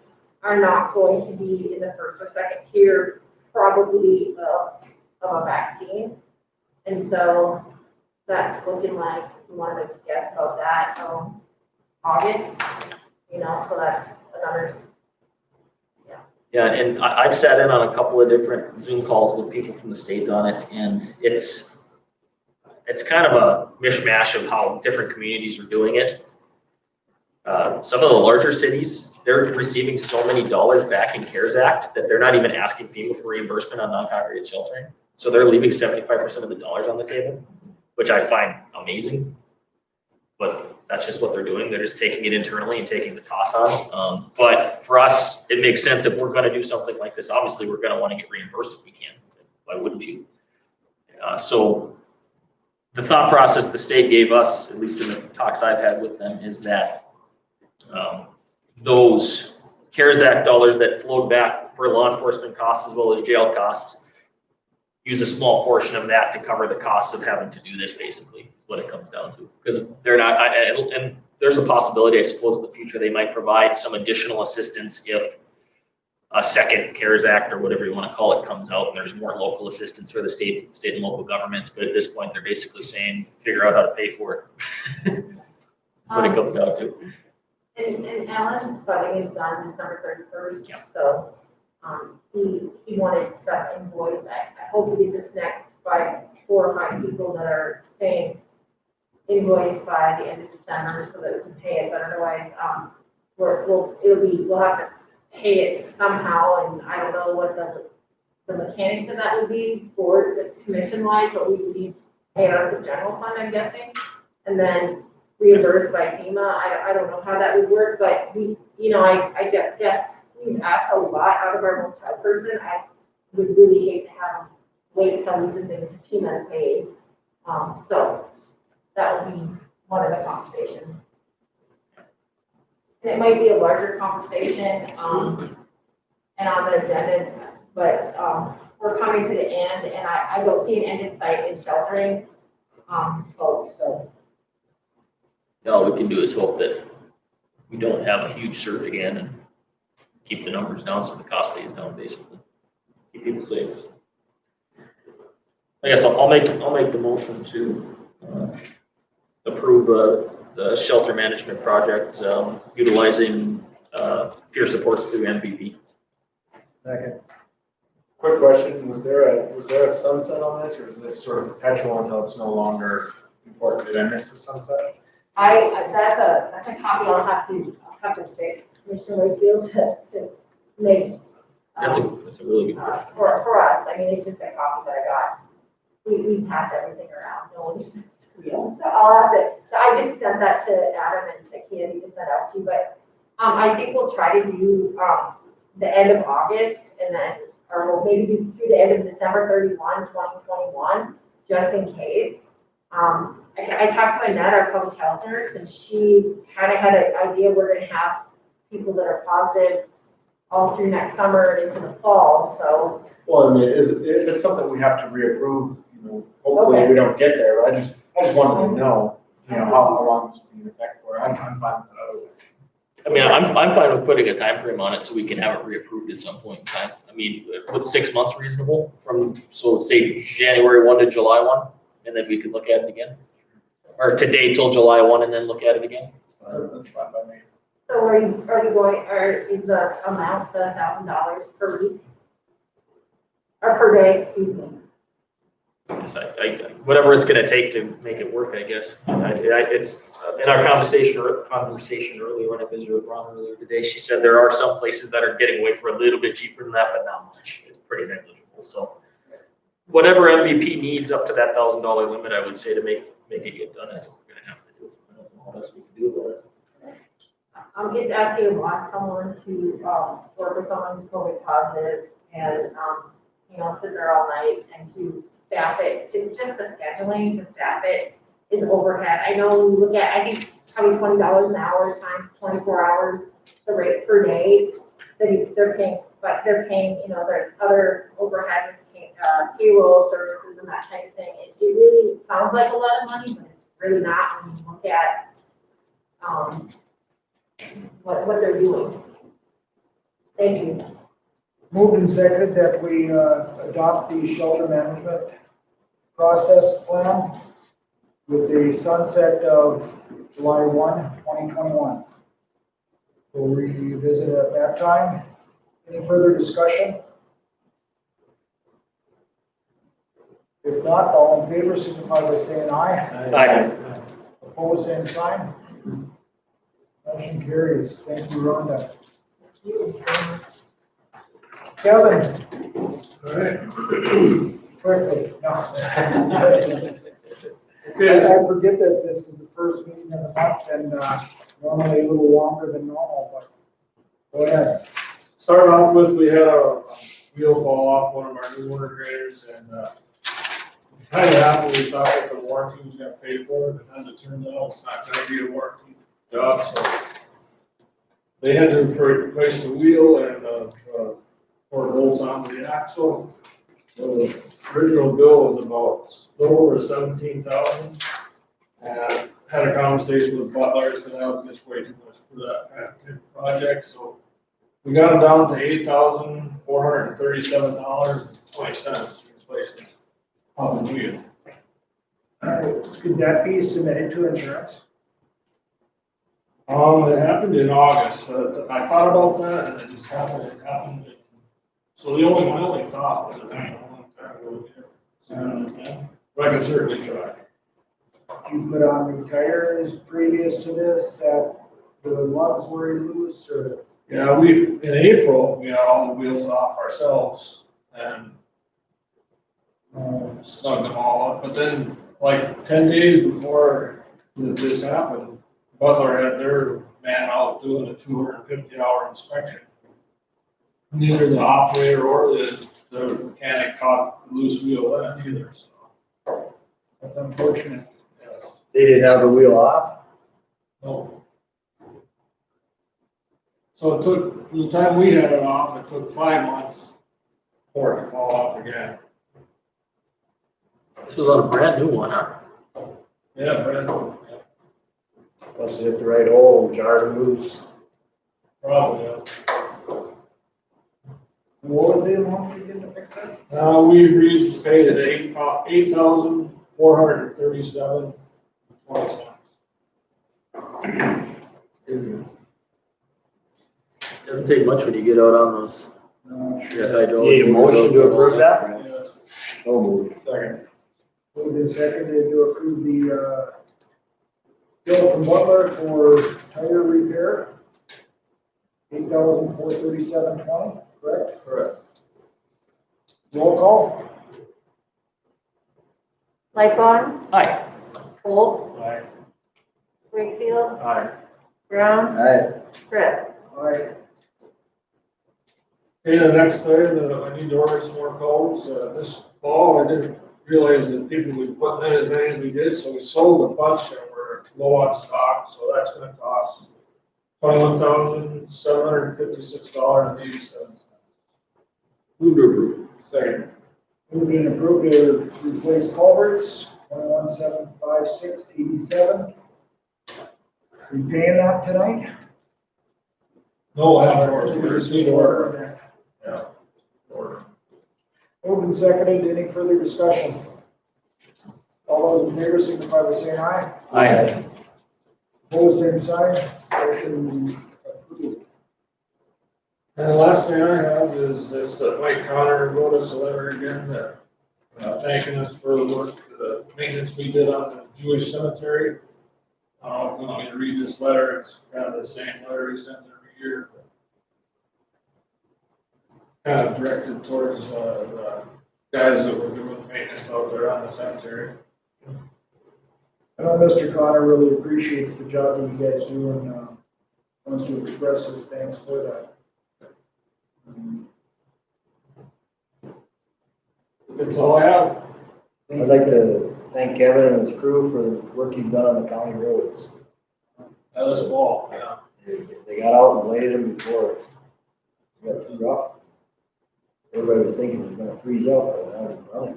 are not going to be in the 1st or 2nd tier, probably of a vaccine. And so that's looking like we want to guess about that August, so that's another. Yeah, and I've sat in on a couple of different Zoom calls with people from the state on it, and it's kind of a mishmash of how different communities are doing it. Some of the larger cities, they're receiving so many dollars back in CARES Act that they're not even asking FEMA for reimbursement on non-congregate sheltering. So they're leaving 75% of the dollars on the table, which I find amazing. But that's just what they're doing. They're just taking it internally and taking the cost on. But for us, it makes sense if we're going to do something like this. Obviously, we're going to want to get reimbursed if we can. Why wouldn't you? So the thought process the state gave us, at least in the talks I've had with them, is that those CARES Act dollars that flowed back for law enforcement costs as well as jail costs, use a small portion of that to cover the costs of having to do this, basically, is what it comes down to. Because they're not, and there's a possibility, I suppose, in the future, they might provide some additional assistance if a second CARES Act or whatever you want to call it comes out, and there's more local assistance for the state and local governments. But at this point, they're basically saying, figure out how to pay for it. That's what it comes down to. And Alan's funding is done December 31st, Yeah. so he wanted stuff invoiced. I hope we get this next by 4 or 5 people that are staying invoiced by the end of December so that we can pay it. But otherwise, we'll have to pay it somehow, and I don't know what the mechanics of that would be for the commission wise, but we would need to pay out of the general fund, I'm guessing, and then reimbursed by FEMA. I don't know how that would work, but I guess we've asked a lot out of our motel person. I would really hate to have them wait till we submit to FEMA to pay. So that would be one of the conversations. And it might be a larger conversation, and on the agenda, but we're coming to the end, and I don't see an end in sight in sheltering folks, so. All we can do is hope that we don't have a huge surge again and keep the numbers down so the cost stays down, basically. Keep people safe. I guess I'll make the motion to approve the shelter management project utilizing peer supports through MVP. Second. Quick question, was there a sunset on this, or is this sort of perpetual until it's no longer important? Did I miss the sunset? That's a copy I'll have to fix, Mr. Wakefield, to make. That's a really good question. For us, I mean, it's just a copy that I got. We pass everything around, no one's, so I'll have to, so I just sent that to Adam and to Candy to send out to you, but, I think we'll try to do, the end of August and then, or we'll maybe do through the end of December 31, 2021, just in case. I talked to Annette, our public health nurse, and she kind of had an idea we're going to have people that are positive all through next summer and into the fall, so. Well, I mean, if it's something we have to reapprove, hopefully Okay. we don't get there, but I just wanted to know, how long this will be in effect for. I'm fine with it otherwise. I mean, I'm fine with putting a time frame on it so we can have it reapproved at some point in time. I mean, would 6 months reasonable so say January 1 to July 1, and then we can look at it again? Or today till July 1 and then look at it again? That's fine by me. So are we going, or is the amount the $1,000 per week? Or per day, excuse me? Yes, whatever it's gonna take to make it work, I guess. It's in our conversation earlier when I visited with Ron earlier today, she said there are some places that are getting away for a little bit cheaper than that, but not much. It's pretty negligible. So whatever MVP needs up to that $1,000 limit, I would say to make it get done, that's what we're gonna have to do. I don't know what else we can do about it. It's asking to want someone to work with someone who's COVID positive and, sit there all night and to staff it, to just the scheduling, to staff it is overhead. I know we look at, I think probably $20 an hour times 24 hours, the rate per day that they're paying, but they're paying, there's other overhead, payroll services and that type of thing. It really sounds like a lot of money, but it's really not when you look at what they're doing. Thank you. Moved and seconded that we adopt the shelter management process plan with the sunset of July 1, 2021. We'll revisit it at that time. Any further discussion? If not, all in favor, signify by saying aye. Aye. Opposed, same sign. Motion carries. Thank you, Rhonda. Kevin. All right. Quickly, no. Okay, I forget that this is the first meeting of the month and normally a little longer than normal, but go ahead. start off with, we had a wheel fall off one of our new water graders, and kind of happy we thought that the warranty was gonna pay for it, but as it turns out, it's not gonna be a warranty job, so they had to replace the wheel and pour bolts onto the axle. So the original bill was about a little over 17,000, and had a conversation with Butler, said that was just way too much for that kind of project, so we got them down to $8,437.20 to replace the pump and wheel. Could that be submitted to insurance? It happened in August. I thought about that, and it just happened. So my only thought was, I don't want to go there. But I can certainly try. You put on new tires previous to this that the lugs were loose or? Yeah, in April, we got all the wheels off ourselves and snug them all up. But then, like 10 days before this happened, Butler had their man out doing a 250-hour inspection. Neither the operator or the mechanic caught the loose wheel then either, so. That's unfortunate. Yes. They didn't have the wheel off? No. So it took, from the time we had it off, it took 5 months for it to fall off again. This was on a brand new one, huh? Yeah, Brandon. Must have hit the right hole, jarred loose. Probably, yeah. What was the amount you did to fix it? We agreed to pay the $8,437.20. Doesn't take much when you get out on those. You need a motion to approve that? Yes. So moved. Second. Moved and seconded to approve the bill from Butler for tire repair. $8,437.20, correct? Correct. Roll call. Lightbon, Aye. Volk, Aye. Wakefield, Aye. Brown, Aye. Brett. Aye. Okay, the next item, I need to order some more culverts. This fall, I didn't realize that people would put in as many as we did, so we sold a bunch and we're low on stock, so that's gonna cost $21,756.87. Move to approve. Second. Moved and approved to replace culverts, 1175687. We paying that tonight? No, I haven't ordered, we just need to order. Order. Yeah. Order. Moved and seconded. Any further discussion? All those in favor signify by saying aye. Aye. Opposed, same sign. Motion approved. And the last thing I have is that Mike Connor wrote us a letter again that thanking us for the work, the maintenance we did on the Jewish cemetery. I don't know if you want me to read this letter. It's kind of the same letter he sends every year. Kind of directed towards the guys that were doing maintenance out there on the cemetery. I know Mr. Connor really appreciates the job that you guys do and wants to express his thanks for that. That's all I have. I'd like to thank Kevin and his crew for the work he's done on the county roads. That was a wall, yeah. They got out and bladed them before it got too rough. Everybody was thinking it was gonna freeze up, but that was running.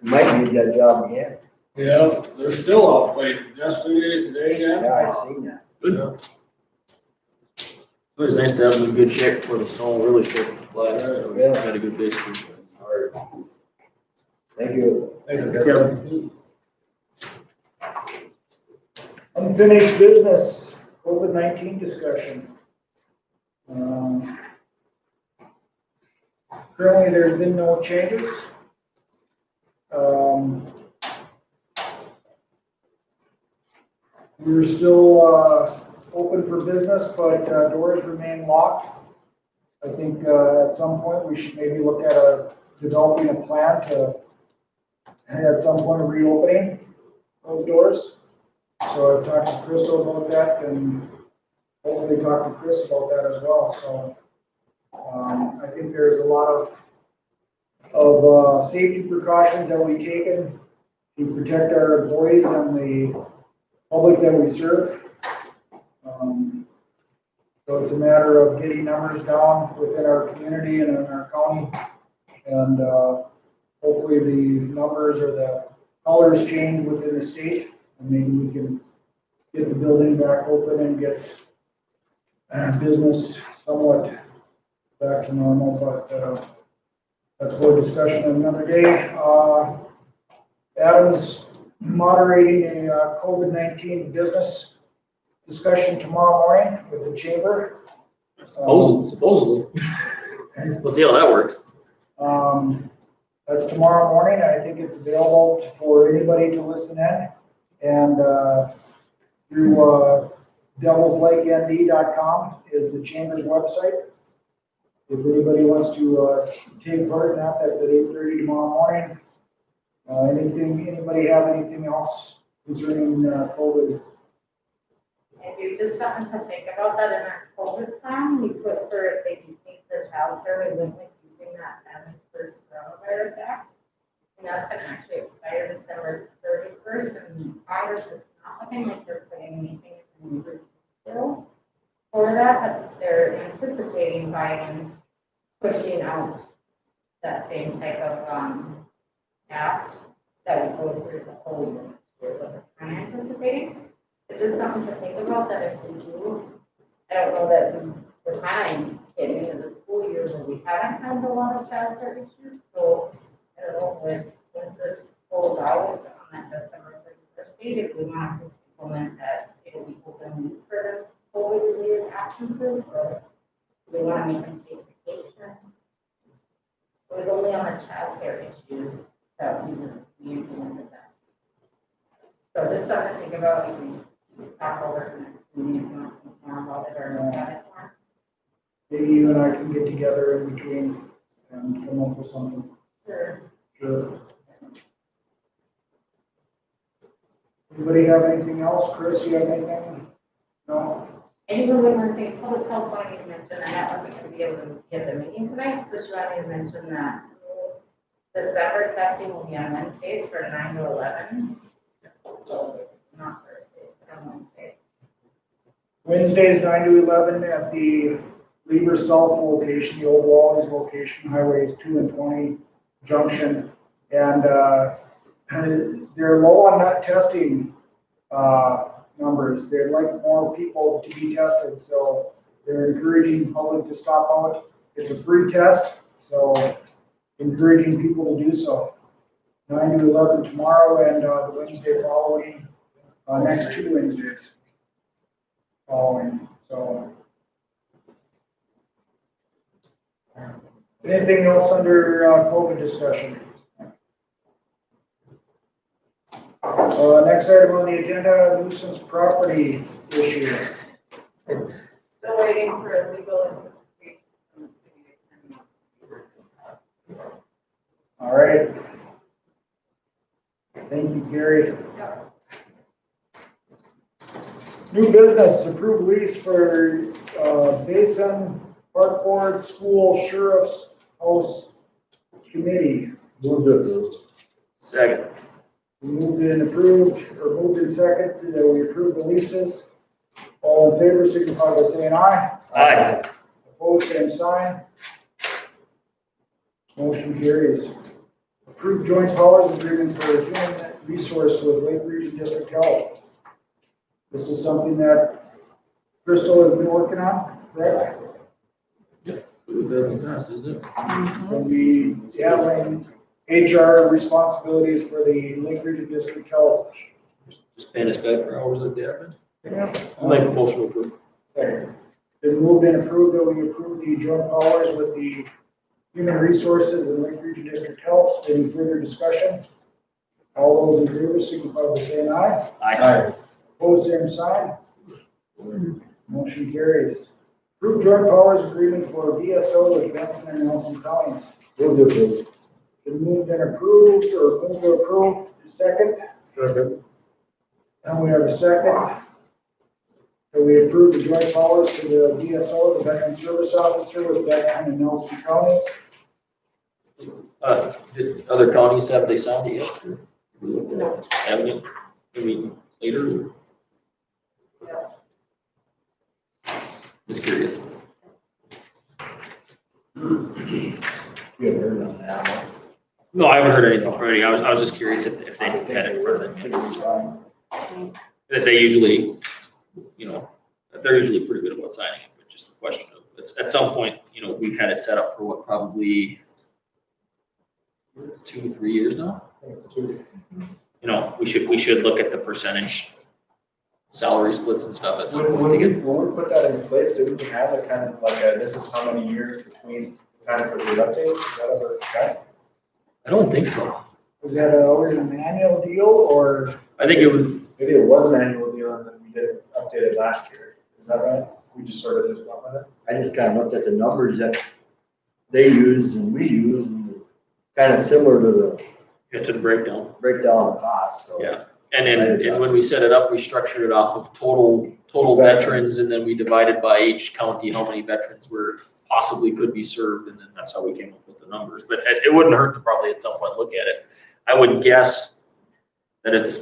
Might need that job again. Yeah, they're still out late. Yesterday, today, yeah. Yeah, I seen that. Good. It's always nice to have them in good shape before the snow really starts to fly. So we had a good base too. Thank you. Thank you, Kevin. Unfinished business, COVID-19 discussion. Currently, there's been no changes. We're still open for business, but doors remain locked. I think at some point we should maybe look at developing a plan to, at some point, reopening those doors. So I've talked to Crystal about that, and hopefully talk to Chris about that as well. So I think there's a lot of safety precautions that we've taken to protect our employees and the public that we serve. So it's a matter of getting numbers down within our community and in our county. And hopefully the numbers or the colors change within the state. And maybe we can get the building back open and get business somewhat back to normal. But that's for discussion another day. Adam's moderating a COVID-19 business discussion tomorrow morning with the chamber. Supposedly. We'll see how that works. That's tomorrow morning. I think it's available for anybody to listen in. And through devilslakend.com is the chamber's website. If anybody wants to take part in that, that's at 8:30 tomorrow morning. Anybody have anything else concerning COVID? And you just something to think about that in our COVID plan, we put for if they can take their childcare, we went with using that Families First Coronavirus Act. And that's gonna actually expire December 31st, and Congress is not looking like they're putting anything in the bill for that, but they're anticipating Biden pushing out that same type of act that would go through the whole year, what I'm anticipating. It's just something to think about that if we do, I don't know that we're kind of getting into the school year where we haven't had a lot of childcare issues. So I don't know once this goes out on that December 31st date, if we want to implement that it'll be open for the COVID related absences. So we want to make them take vacation. It was only on the childcare issues that we implemented that. So just something to think about. You can talk over the next meeting if you want to think more about it or look at it more. Maybe you and I can get together in between and come up with something. Sure. Sure. Anybody have anything else? Chris, you have anything? No? Anyone would want to think public health wanted to mention, and that wasn't going to be able to get the meeting tonight, so she wanted me to mention that December testing will be on Wednesdays from 9 to 11. So not Thursdays, but on Wednesdays. Wednesdays, 9 to 11 at the Lever South location, the old Wally's location, highways 2 and 20 junction. And they're low on that testing numbers. They'd like more people to be tested, so they're encouraging the public to stop out. It's a free test, so encouraging people to do so. 9 to 11 tomorrow, and the Wednesday following, next 2 Wednesdays following. So anything else under COVID discussion? Next item on the agenda, nuisance property issue. Still waiting for a legal interpretation from the city. All right. Thank you, Gary. New business, approved lease for Basin Park Board School Sheriff's House Committee. Move to Second. Moved and approved, or moved and second, that we approve the leases. All in favor, signify by saying aye. Aye. Opposed, same sign. Motion carries. Approved joint powers agreement for human resource with Lake Region District Health. This is something that Crystal has been working on, correct? And we handling HR responsibilities for the Lake Region District Health. Just paying us back for hours like that. Yeah. I'll make a motion to approve. Second. Been moved and approved that we approve the joint powers with the Human Resources and Lake Region District Health. Any further discussion? All those in favor signify by saying aye. Aye. Opposed, same sign. Motion carries. Approved joint powers agreement for VSO with Benson and Nelson counties. Move to approve. Been moved and approved, or moved to approve, second, Second. and we have a second. So we approve the joint powers to the VSO, the Veteran Service Officer with Benson and Nelson counties. Did other counties, have they signed it yet? No. Haven't yet? Maybe later? Just curious. You haven't heard on that one. No, I haven't heard anything from any. I was just curious if they had it in front of them. That they usually, they're usually pretty good about signing it, but just the question of, it's, at some point, we've had it set up for what, probably 2-3 years now? It's two. We should look at the percentage salary splits and stuff at some When point to we, get. when we put that in place, didn't we have a kind of like a, this is how many years between times that we update? Is that ever discussed? I don't think so. Was that always an annual deal, or? I think it was, Maybe it was an annual deal and then we did it updated last year. Is that right? We just sort of just went with it? I just kind of looked at the numbers that they use and we use, and kind of similar to to the breakdown. the breakdown of costs, so. Yeah. And then, and when we set it up, we structured it off of total veterans, and then we divided by each county how many veterans were possibly could be served, and then that's how we came up with the numbers. But it wouldn't hurt to probably at some point look at it. I would guess that it's,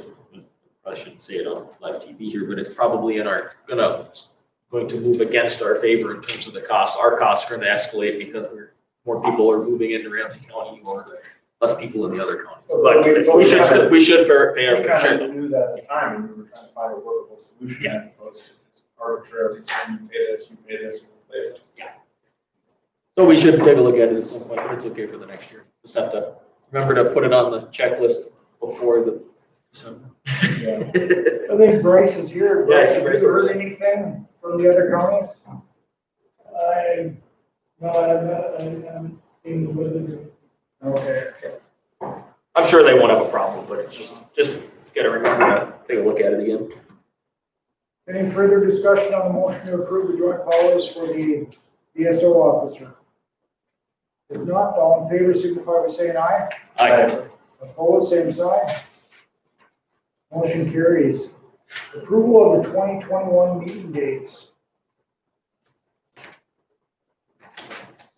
I shouldn't say it on live TV here, but it's probably going to move against our favor in terms of the costs. Our costs are going to escalate because more people are moving into Ramsey County or less people in the other counties. But we should pay our We fair share. kind of knew that at the time and we were trying to find a workable solution as opposed to just arbitrarily saying you pay this, you pay this, you pay this. Yeah. So we should take a look at it at some point, but it's okay for the next year. Just have to remember to put it on the checklist before the December. Yeah. I think Bryce is here. Yeah, I Bryce, see have Bryce. you heard anything from the other counties? I'm in with it. Okay. I'm sure they won't have a problem, but it's just gotta remember to take a look at it again. Any further discussion on the motion to approve the joint powers for the VSO officer? If not, all in favor signify by saying aye. Aye. Opposed, same sign. Motion carries. Approval of the 2021 meeting dates.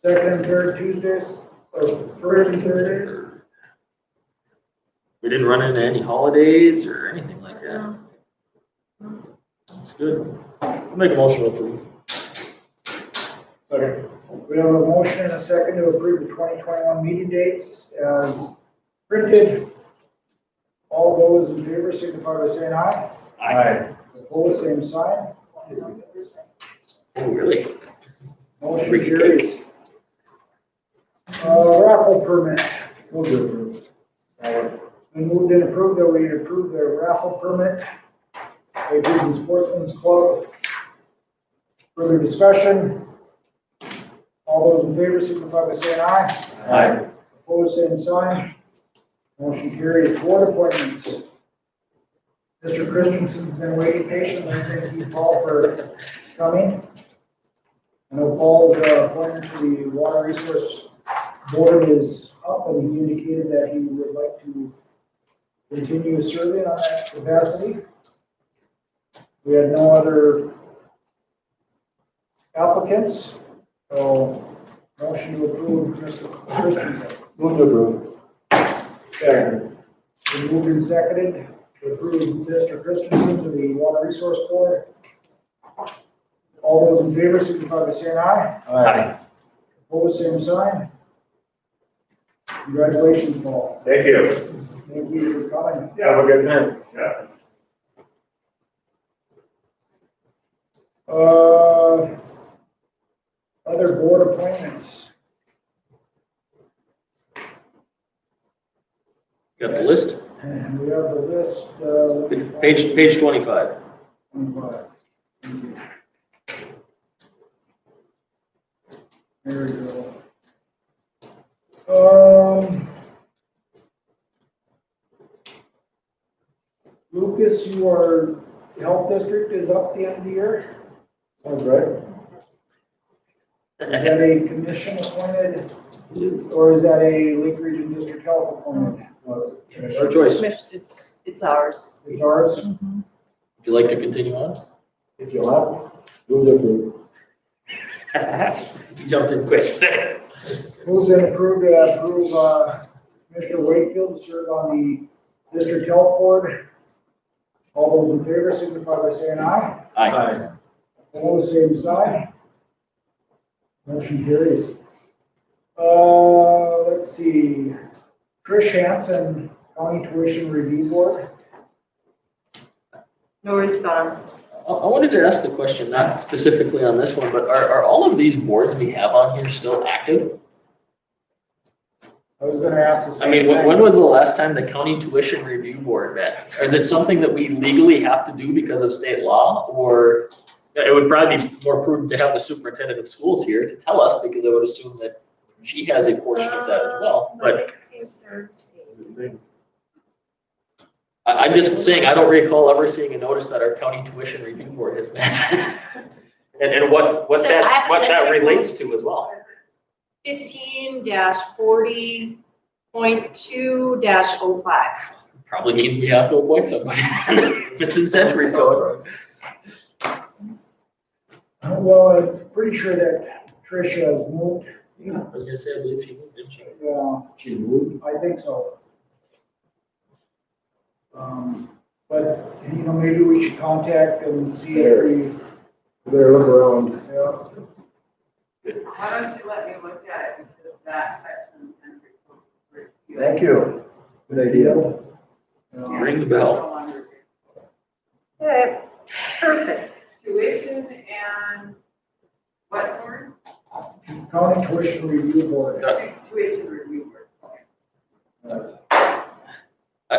Second and third Tuesdays, or first and third? We didn't run into any holidays or anything like that. That's good. I'll make a motion to approve. Okay. We have a motion and a second to approve the 2021 meeting dates as printed. All those in favor signify by saying aye. Aye. Opposed, same sign. Oh, really? Motion Freaky carries. Raffle permit. Move to approve. We moved and approved that we approve the raffle permit by Region Sportsman's Club. Further discussion? All those in favor signify by saying aye. Aye. Opposed, same sign. Motion carries. Board appointments. Mr. Christensen's been waiting patiently. Thank you, Paul, for coming. I know Paul's appointment to the Water Resource Board is up, and he indicated that he would like to continue serving on that capacity. We had no other applicants, so motion to approve Mr. Christensen. Move to approve. Second. We moved and seconded to approve Mr. Christensen to the Water Resource Board. All those in favor signify by saying aye. Aye. Opposed, same sign. Congratulations, Paul. Thank you. Thank you for coming. Have a good night. Yeah. Other board appointments. Got the list? And we have the list. Page 25. 25. Thank you. There we go. Lucas, your health district is up the end of the year? Sounds right. Is that a commission appointed, or is that a Lake Region District Health appointed? Our choice. It's ours. It's ours? Would you like to continue on? If you want, move the group. You jumped in quick. Second. Moved and approved to approve, Commissioner Wakefield to serve on the District Health Board. All those in favor signify by saying aye. Aye. Opposed, same sign. Motion carries. Let's see, Trish Hansen, County Tuition Review Board. No response. I wanted to ask the question, not specifically on this one, but are all of these boards we have on here still active? I was gonna ask the I same mean, thing. when was the last time the County Tuition Review Board met? Or is it something that we legally have to do because of state law? Or it would probably be more prudent to have the superintendent of schools here to tell us, because I would assume that she has a portion of that as well. But I'm just saying, I don't recall ever seeing a notice that our County Tuition Review Board has met. And what So I have a that century relates to as well. 15-40.2-05. Probably means we have to appoint somebody if it's in century code. Well, I'm pretty sure that Trish has moved. I was gonna say, I believe she moved, didn't she? Yeah, She moved. I think so. But, you know, maybe we should contact and see if we, Better look around. yeah. Why don't you let me look at it, because that section is century code. Thank you. Good idea. Ring the bell. No longer Okay, perfect. tuition and what board? County Tuition Review Board. Tuition review board, okay.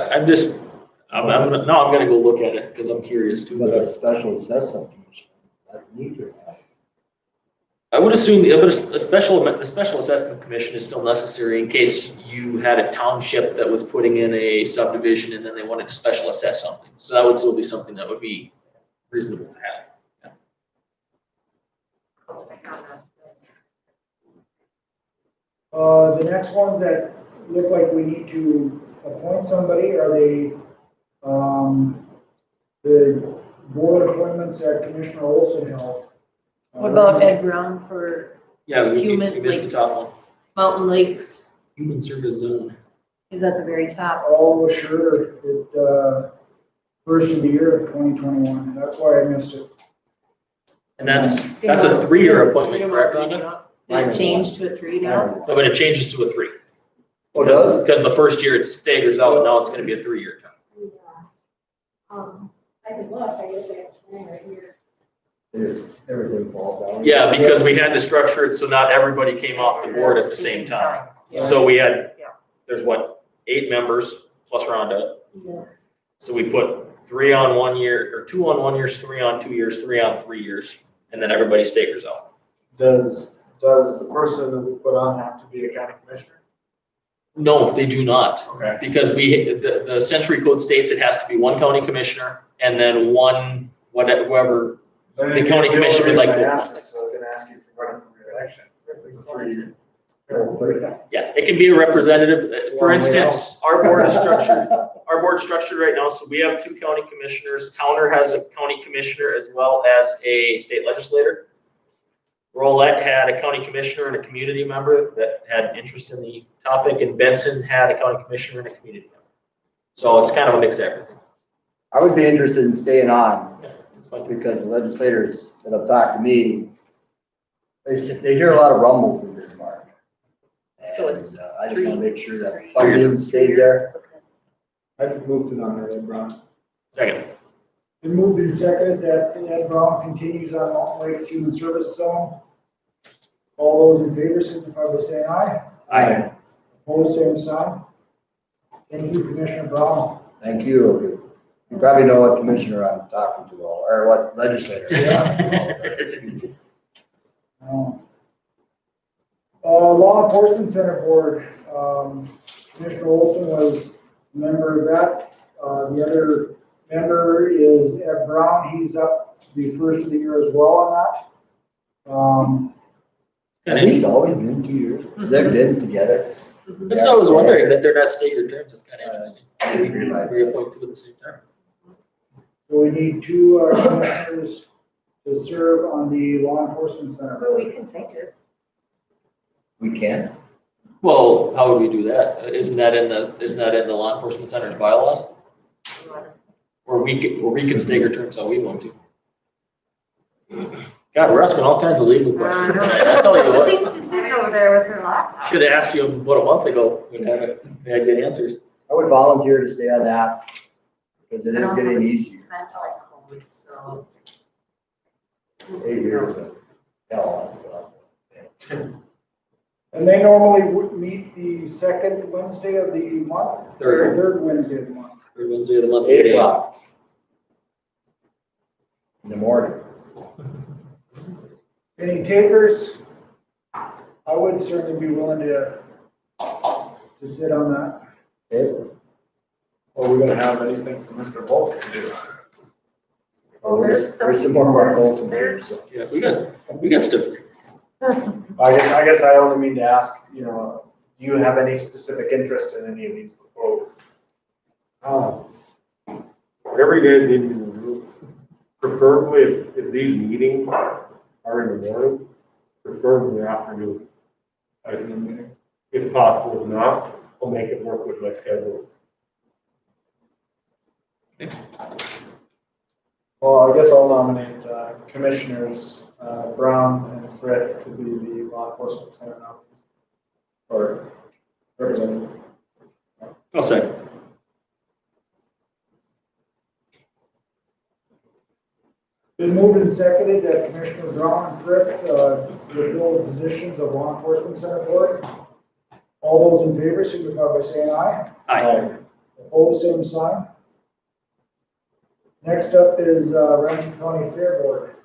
I'm gonna go look at it because I'm curious too. But a special assessment commission, that need to have. I would assume the special assessment commission is still necessary in case you had a township that was putting in a subdivision and then they wanted to special assess something. So that would still be something that would be reasonable to have. The next ones that look like we need to appoint somebody, are they, the board appointments that Commissioner Olson held? What about Ed Brown for Yeah, we Human, missed the like- top one. Mountain Lakes? Human service zone. Is at the very top. Oh, sure, it, first of the year of 2021, that's why I missed it. And that's a 3-year appointment, correct, Rhonda? Did it change to a 3 now? No, but it changes to a 3. Oh, does? Because the first year it staggers out, and now it's gonna be a 3-year term. I can look, I guess I have to right here. Everything falls down. Yeah, because we had to structure it so not everybody came off the board at the same time. So we had, there's what, 8 members plus Rhonda. Yeah. So we put 3 on 1 year, or 2 on 1 year, 3 on 2 years, 3 on 3 years, and then everybody staggers out. Does the person that we put on have to be a county commissioner? No, they do not. Okay. Because the century code states it has to be 1 county commissioner and then 1, whoever. The county commission would like to- I asked this, 'cause I was gonna ask you if you're running for reelection. It's a 3-year. Yeah, it can be a representative. For instance, our board is structured right now, so we have 2 county commissioners. Towner has a county commissioner as well as a state legislator. Rolette had a county commissioner and a community member that had interest in the topic, and Benson had a county commissioner and a community member. So it's kind of a mix of everything. I would be interested in staying on, Yeah, it's fine. because the legislators that have talked to me, they hear a lot of rumbles in Bismarck. So it's And, I just want to make sure that 3 funding stays there. I've moved it on there, Ed Brown. Second. Been moved and seconded that Ed Brown continues on Mountain Lakes Human Service Zone. All those in favor signify by saying aye. Aye. Opposed, same sign. Thank you, Commissioner Brown. Thank you, because you probably know what commissioner I'm talking to, or what legislator. Law Enforcement Center Board, Commissioner Olson was a member of that. The other member is Ed Brown. He's up to be first of the year as well on that. And It's always been 2 years. They've been together. that's what I was wondering, that they're not staggered terms. It's kind of interesting. I didn't realize that. Reappoint two at the same time. So we need two commissioners to serve on the law enforcement center. But we can take it. We can. Well, how would we do that? Isn't that in the law enforcement center's bylaws? Or we can stagger terms how we want to. God, we're asking all kinds of legal questions. I tell you I what, think she's sitting over there with her laptop. should have asked you about a month ago. We had good answers. I would volunteer to stay on that because it I is don't getting have a easier. central code, so. 8 years of hell. And they normally would meet the second Wednesday of the month, or third Wednesday of the month. Third Wednesday of the month. 8 o'clock in the morning. Any takers? I would certainly be willing to sit on that. Okay. Are we gonna have anything for Mr. Volk to do? Well, There's some more Mark Olson's here, so. Yeah, we got stuff. I guess I only mean to ask, you know, do you have any specific interest in any of these before? Whatever you guys need to do, preferably if these meetings are in the morning, preferably afternoon. If possible, if not, I'll make it work with my schedule. Well, I guess I'll nominate Commissioners Brown and Frith to be the law enforcement center nominees. Or representative. I'll second. Been moved and seconded that Commissioner Brown and Frith fulfill the positions of law enforcement center board. All those in favor signify by saying aye. Aye. Opposed, same sign. Next up is Ramsey County Fair Board.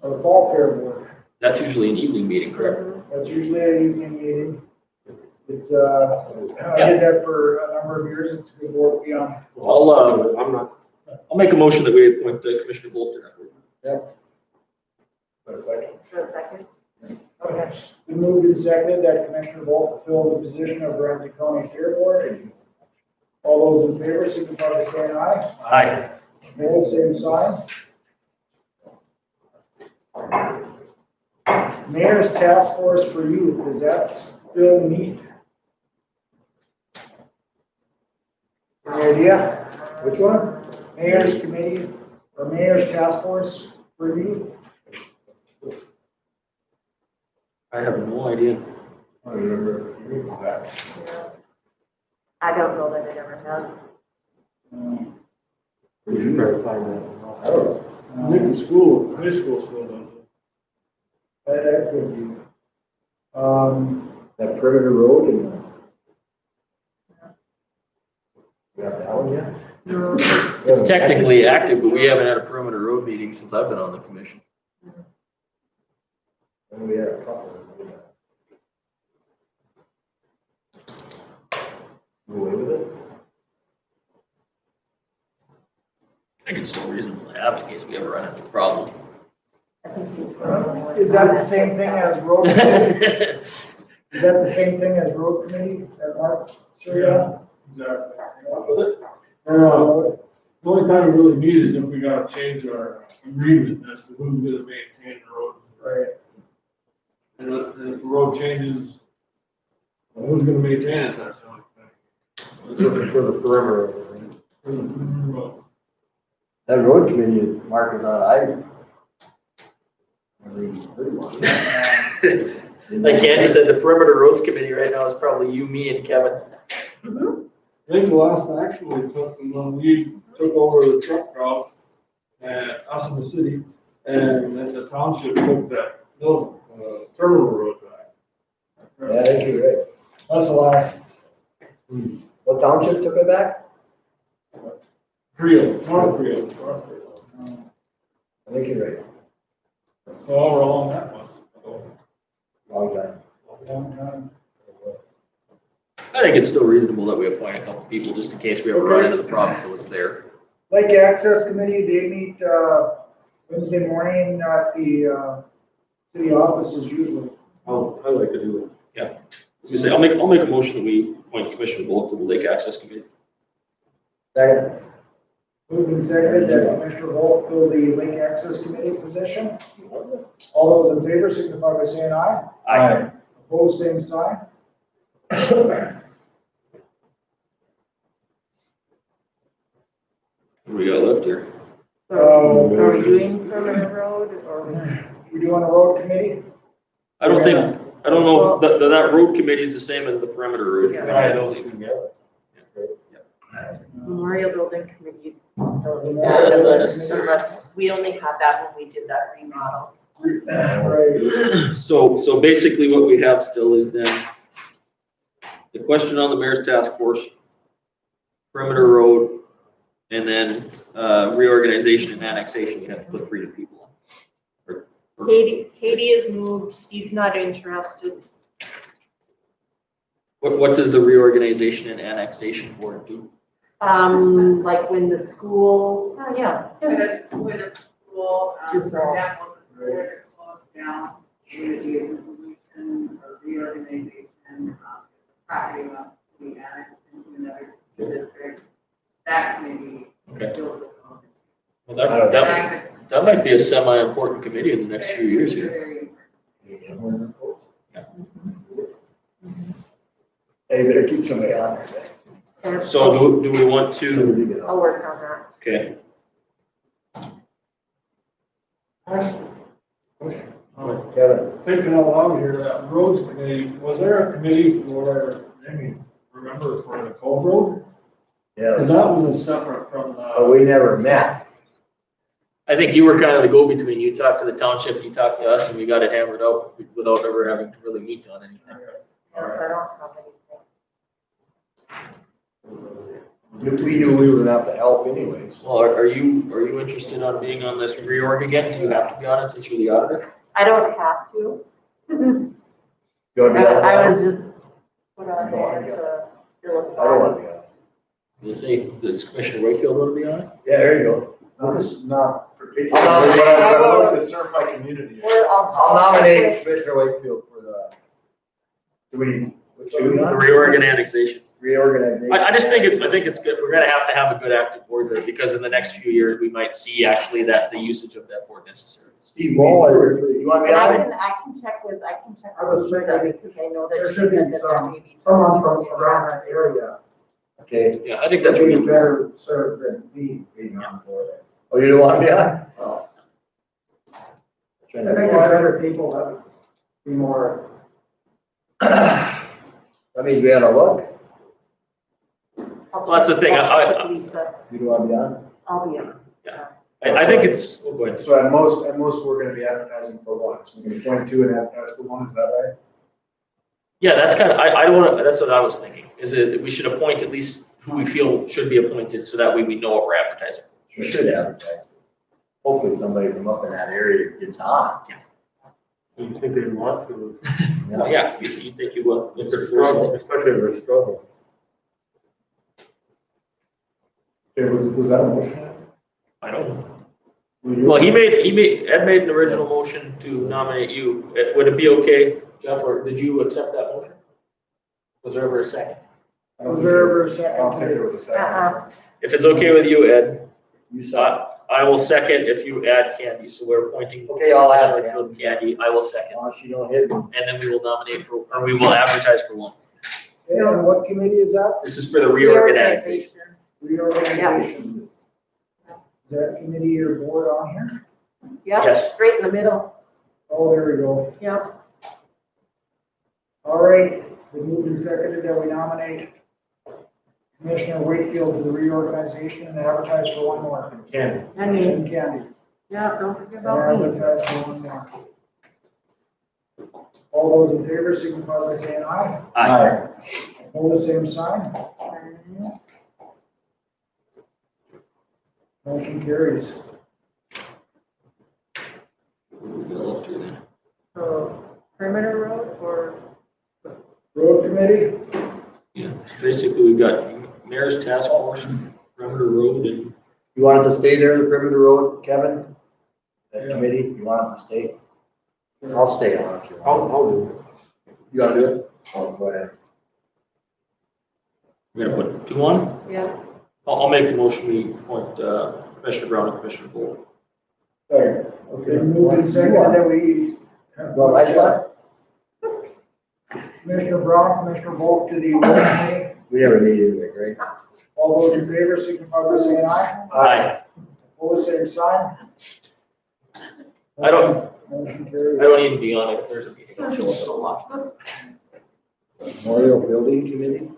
Or Fall Fair Board. That's usually an evening meeting, correct? That's usually an evening meeting. It's, I did that for a number of years. It's a good board to be on. I'll make a motion that we appoint Commissioner Bolter. For a second. For a second. Okay. Been moved and seconded that Commissioner Volk fill the position of Ramsey County Fair Board. All those in favor signify by saying aye. Aye. Opposed, same sign. Mayor's Task Force for Youth, is that still need? Any idea? Which one? Mayor's Committee or Mayor's Task Force for Youth? I have no idea. I remember that. Yeah. I don't know that it ever has. We should try to find that. I don't know. I think the school, high school still does it. That could be. That perimeter road and. You have that one yet? No. It's technically active, but we haven't had a perimeter road meeting since I've been on the commission. And we had a couple. You away with it? I think it's still reasonable to have in case we ever run into a problem. I think he's probably one. Is that the same thing as road committee? Is that the same thing as road committee that Mark? Sure, yeah. Was it? The only time we really need is if we gotta change our agreement as to who's gonna maintain the roads. Right. And if the road changes, well, who's gonna maintain it, that's the only thing. For the perimeter. For the perimeter road. That road committee, Mark is on, I. Never even heard of one. Like Candy said, the perimeter roads committee right now is probably you, me, and Kevin. I think the last action we took, when we took over the truck route, us in the city, and then the township took that, terminal road back. Yeah, I think you're right. That's the last. What township took it back? North Creel. I think you're right. So we're along that one. Long time. Long time. I think it's still reasonable that we appoint a couple people just in case we ever run into the problem, so it's there. Lake Access Committee, they meet, Wednesday morning at the, city offices usually. Oh, I like to do it. Yeah. I was gonna say, I'll make a motion that we appoint Commissioner Bolt to the Lake Access Committee. Second. Moved and seconded that Commissioner Volt fill the Lake Access Committee position. All those in favor signify by saying aye. Aye. Opposed, same sign. What do we got left here? So are we doing permanent road or? We doing a road committee? I don't know, if that road committee is the same as the perimeter road. Yeah. Try those together. Memorial Building Committee. Yes. Unless, we only had that when we did that remodel. Right. So basically what we have still is then the question on the mayor's task force, perimeter road, and then reorganization and annexation, we have to put 3 new people on. Katie has moved, Steve's not interested. What does the reorganization and annexation board do? Like when the school, oh, yeah. With a school, for Dissolve. example, the school that closed down, it would be a dissolution or reorganization, property wants to be annexed into another district. That committee Okay. deals with those. Well, that might be a semi-important committee in the next few years here. Very Hey, you better keep somebody on there. So do we want to, I'll work on that. okay, Kevin. Thinking out loud here, that roads committee, was there a committee for, remember for the Cove Road? Cause Yeah, that was a separate from but the, we never met. I think you were kind of the go-between. You talked to the township, you talked to us, and we got it hammered out without ever having to really meet on anything. I don't have anything. If we knew we were gonna have to help anyways. Well, are you interested on being on this reorg again? Do you have to be on it since you're the auditor? I don't have to. You wanna be on I that? was just put on there to fill us I don't wanna out. be on it. You say, does Commissioner Wakefield want to be on it? Yeah, there you go. This is not particular, I'll but nominate- I would like to serve my community. I'll nominate Commissioner Wakefield for the, do we, what you The want? reorg and annexation. Reorganization. I just think it's good. We're gonna have to have a good active board there because in the next few years, we might see actually that the usage of that board necessary. Steve Ball, you want me And on it? I can check with I was Lisa thinking because I know there that she should be said that there some- may be Someone some from people around that interested. area. Okay. Yeah, I think that's That's really better served than me being on board. Oh, you don't want me on? Oh. I think it's better people that would be more. I mean, we had a look. I'll Well, that's the thing, I'll check with Lisa, You don't want to be on? I'll be on. I think it's, oh, go ahead. So at most, we're gonna be advertising for one, so we're gonna appoint 2 and advertise for 1, is that right? Yeah, that's kind of, I don't want to, that's what I was thinking, is that we should appoint at least who we feel should be appointed, so that way we know what we're advertising. We should advertise. Hopefully somebody from up in that area gets on. you think they want to, Well, yeah, you think you will. if they're struggling, especially if they're struggling. Okay, was that a motion? I don't know. Will you- Well, Ed made an original motion to nominate you. Would it be okay, Jeff, or did you accept that motion? Was there ever a second? I don't Was think there there- ever a I don't second? think there was a second. Uh-uh. If it's okay with you, Ed, You saw. I will second if you add Candy, so we're appointing. Okay, I'll add Commissioner Wakefield, Candy, I will second, Unless you don't hit me. and then we will nominate for, or we will advertise for one. And what committee is that? This is for the reorganization. Reorganization. Is that committee or board on here? Yeah, Yes. it's right in the middle, Oh, there we go. yeah. All right, we moved and seconded that we nominate Commissioner Wakefield to the reorganization and advertise for one more. Candy. And Candy. Yeah, don't forget And about me. advertise for one more. All those in favor signify by saying aye. Aye. Hold the same sign. Motion carries. What do we got left here then? So perimeter road or? Road committee, Yeah, basically, we've got mayor's task force, perimeter road, and You want it to stay there, the perimeter road, Kevin? That Yeah. committee, you want it to stay? I'll stay on if you want. I'll do You gotta do it? Oh, go ahead. We're gonna put 2 on? Yeah. I'll make the motion, we appoint Commissioner Brown and Commissioner Full. Okay, moved and seconded that we. Well, I what? Commissioner Brown, Commissioner Volk to the road committee. We never meet anyway, right? All those in favor signify by saying aye. Aye. Opposed, same sign. I don't, Motion I carried. don't need to be on it if there's a meeting. I'll show up at a lot. Memorial Building Committee?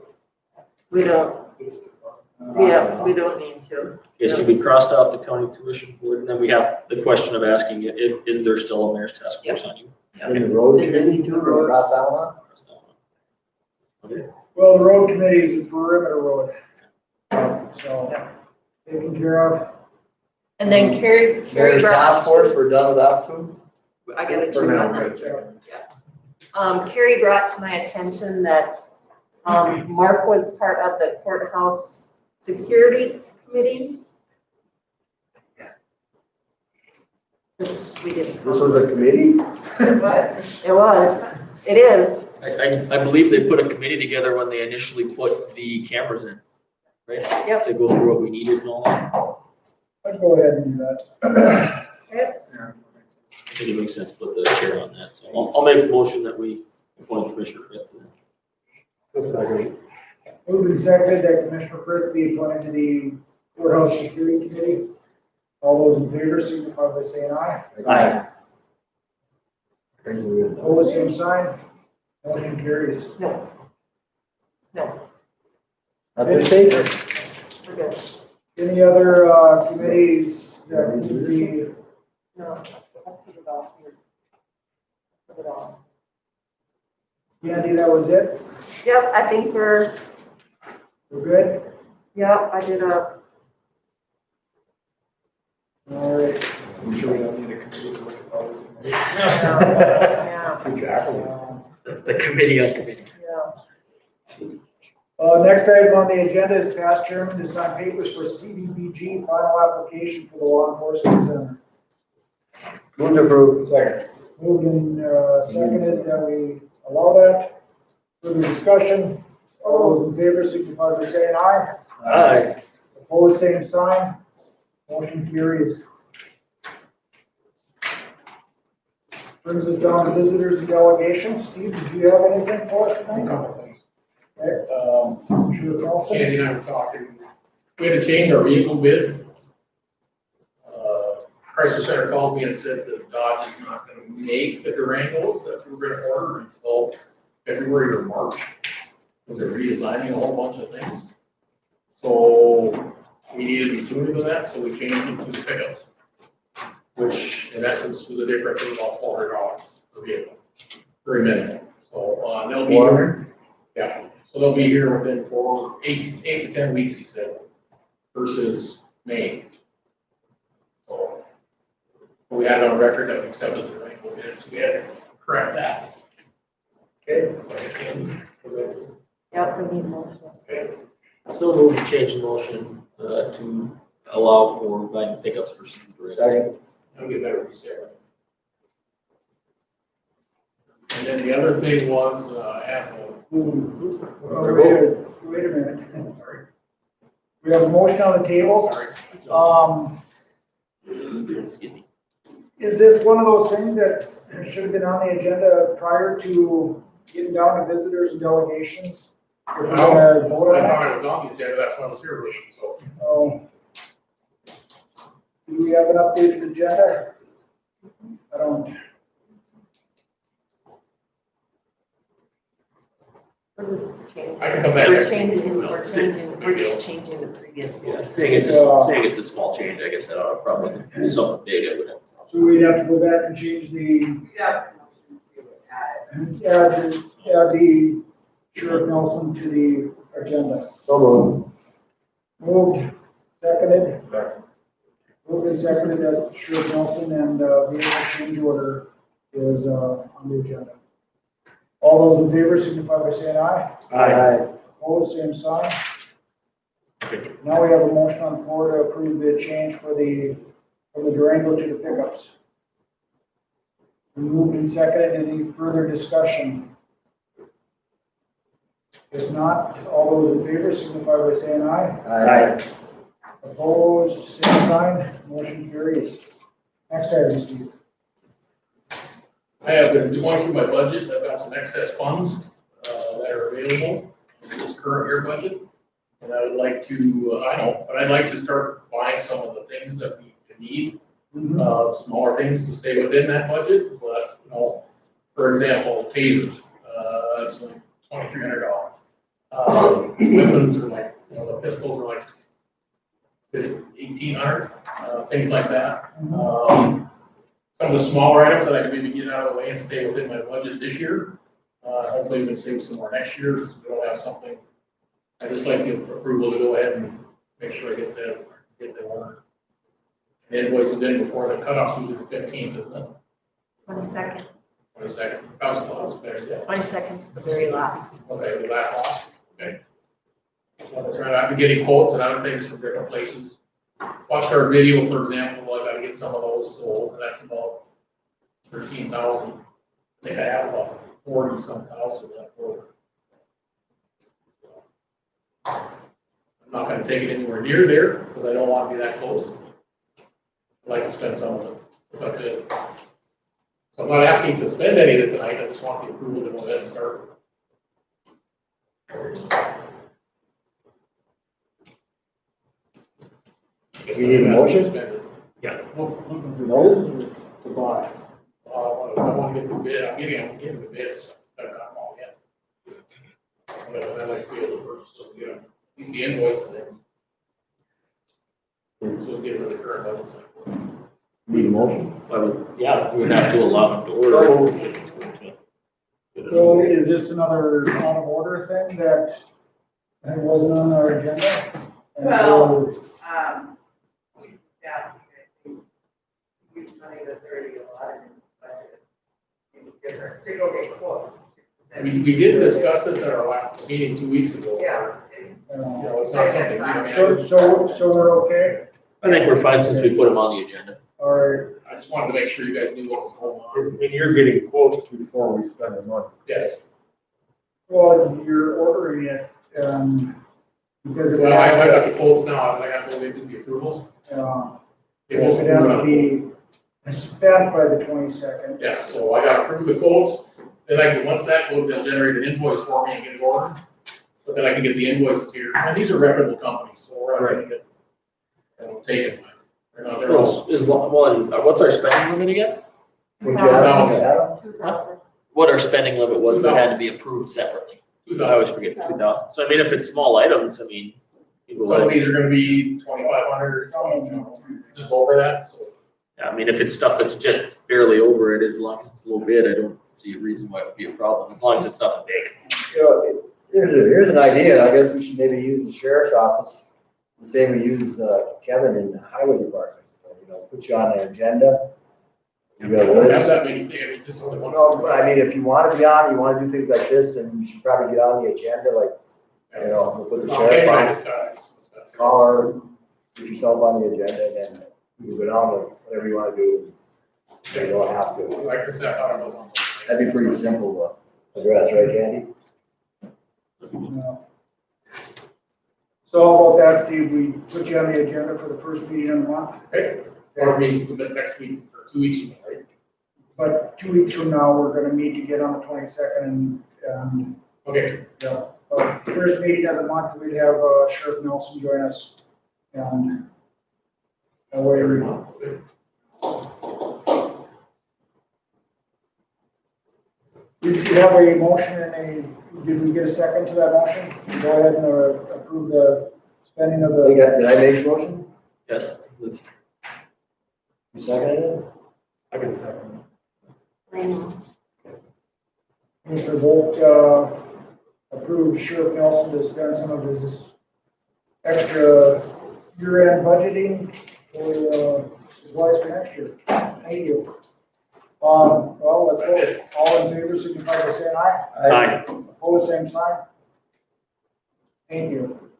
We don't, yeah, we don't need to. Okay, so we crossed off the county commission board, and then we have the question of asking, is there still a mayor's task force on you? In the road committee too, or across that one? Cross that one. Okay. Well, the road committee is a perimeter road. So, taken care of. And then Carrie Mayor's brought. task force, we're done with that too? I got it. For now, good. Carrie brought to my attention that, Mark was part of the courthouse security committee. Which we didn't. This was a committee? It was, it is. I believe they put a committee together when they initially put the cameras in, right? Yep. To go through what we needed and all that. I'd go ahead and do that. I think it makes sense to put the chair on that, so I'll make the motion that we appoint Commissioner Frith to that. Moved and seconded that Commissioner Frith be appointed to the courthouse security committee. All those in favor signify by saying aye. Aye. Opposed, same sign. Motion carries. No. No, At this stage? we're good. Any other committees that need to be? No, I'll put it off here. Put it on. Andy, that was it? Yep, I think we're, Good? yep, I did a, All right. I'm sure we don't need a committee to look at all this. yeah, The committee on committees. yeah. Next item on the agenda is past chairman to sign papers for CDBG final application for the law enforcement center. Move to approve. Second. Moved and seconded that we allow that. Further discussion? All those in favor signify by saying aye. Aye. Opposed, same sign. Motion carries. Brings us down to visitors and delegations. Steve, did you have anything for us A tonight? couple things. Okay. Sure, Carlson? Sandy and I were talking, we had to change our vehicle bid. Chrysler Center called me and said that Dodge is not gonna make the Durangos that we were gonna order until February or March. Because they're redesigning a whole bunch of things. So we needed them sooner than that, so we changed them to the pickups. Which in essence was a difference of about $400 per vehicle, very minimal. So, they'll be here. Yeah, so they'll be here within 8 to 10 weeks, he said, versus May. So we had it on record that we accepted the rainbow bid, so we had to correct that. Okay. Yep, we need motion. Okay. Still move to change the motion to allow for buying pickups for some. Second. I'll get better reset. And then the other thing was, Wait a minute. We have a motion on the table. Excuse me. Is this one of those things that should have been on the agenda prior to getting down to visitors and delegations? If we're gonna vote on I that? thought it was on the agenda, that's why I was here waiting, so. Oh. Do we have an updated agenda? I don't. We're just changing. I can come back We're next changing, week. we're just changing the previous Yeah, one. saying it's a small change, I guess I don't have a problem with it. If it's something big, I would have. So we'd have to go back and change the, Yeah. Add it. add the Sheriff Nelson to the agenda. So moved. Moved, seconded. Moved and seconded that Sheriff Nelson and vehicle change order is on the agenda. All those in favor signify by saying aye. Aye. Opposed, same sign. Now we have a motion on the floor to approve the change from the Durango to the pickups. Moved and seconded. Any further discussion? If not, all those in favor signify by saying aye. Aye. Opposed, same sign. Motion carries. Next item, Steve. I have been going through my budget. I've got some excess funds that are available in this current year budget. And I would like to, I know, but I'd like to start buying some of the things that we need. Smaller things to stay within that budget, but, you know, for example, tasers, it's like $2,300. Weapons are like, you know, the pistols are like 1,800, things like that. Some of the smaller items that I can maybe get out of the way and stay within my budget this year. Hopefully we can save some more next year, because we don't have something. I just like the approval to go ahead and make sure I get that order. The invoice is in before the cutoff's usually the 15th, isn't it? 22nd. 22nd. That was better, yeah. 22nd is the very last. Okay, the last loss, okay. I've been getting quotes and other things from different places. Watched our video, for example, I gotta get some of those sold, that's about 13,000. I think I have about 40-some thousand left over. I'm not gonna take it anywhere near there, because I don't want to be that close. I'd like to spend some of it, if I could. So I'm not asking to spend any of it tonight, I just want the approval to go ahead and start. We need a motion? Yeah. Looking for those or to buy? I want to get the bid, I'm getting the bids, but I'm not all yet. But I'd like to be able to purchase, so, you know, at least the invoices in. So we get rid of the current budget cycle. Need a motion? Yeah, we would have to allow them to order. if it's going to. So is this another out of order thing that wasn't on our agenda? Well, we staff, I think, use money that's already allotted in the budget. In different, to go get quotes. We did discuss this at our last meeting 2 weeks ago. Yeah, it's. You know, it's not something, I mean, So we're okay? I think we're fine since we put them on the agenda. All right. I just wanted to make sure you guys knew what was going on. And you're getting quotes before we spend the money. Yes. Well, you're ordering it, because it Well, I has got to, the quotes now, I got to do the approvals. it has to be spent by the 22nd. Yeah, so I got to approve the quotes, then I can, once that quote, they'll generate an invoice for me and get it ordered. So then I can get the invoices here, and these are reputable companies, so we're not gonna get, taken. They're not, they're all. What's our spending limit again? Would you ask me, Adam? 2,000. What our spending limit was that had to be approved separately. I always forget it's 2,000. So I mean, if it's small items, I mean. Some of these are gonna be 2,500, you know, just over that, so. Yeah, I mean, if it's stuff that's just barely over it, as long as it's a little bit, I don't see a reason why it would be a problem, as long as it's nothing big. You know, here's an idea. I guess we should maybe use the sheriff's office, the same we use Kevin in the highway department. You know, put you on the agenda. You got a I don't have list. that many things, I mean, just only one. No, but I mean, if you want to be on, you want to do things like this, and you should probably get on the agenda, like, you know, we'll put the sheriff on, call her, put yourself on the agenda, and then you can go down to whatever you want to do. You don't have to. Like I said, I don't know. That'd be pretty simple to address, right, Candy? So how about that, Steve? We put you on the agenda for the first meeting in the month, Okay, or meeting next week, or 2 weeks, right? but 2 weeks from now, we're gonna meet again on the 22nd and, Okay, yeah. First meeting of the month, we'd have Sheriff Nelson join us, and that way every we. month. Did you have a motion and did we get a second to that motion? Go ahead and approve the spending of the. Did I make a motion? Yes. You seconded it? I can second. Mr. Volt, approved Sheriff Nelson to spend some of his extra year-end budgeting for, supplies for next year. Thank you. Well, let's go. All in favor, signify by saying aye. Aye. Opposed, same sign. Thank you.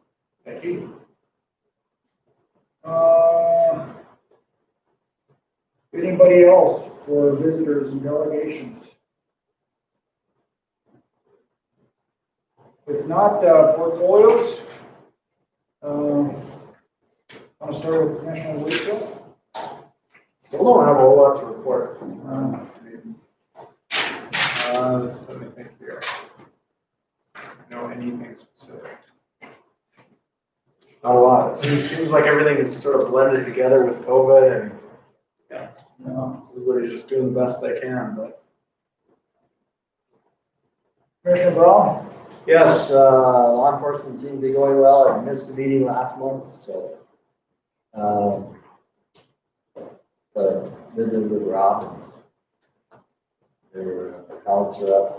Thank you. Anybody else for visitors and delegations? If not, portfolios. Want to start with Commissioner Wakefield? Still don't have a whole lot to report. Let me think here. No, anything specific. Not a lot. It seems like everything is sort of blended together with COVID and everybody's just doing the best they can, but. Commissioner Brown? Yes, law enforcement seems to be going well. I missed the meeting last month, so. But visited with Rob. Their accounts are up.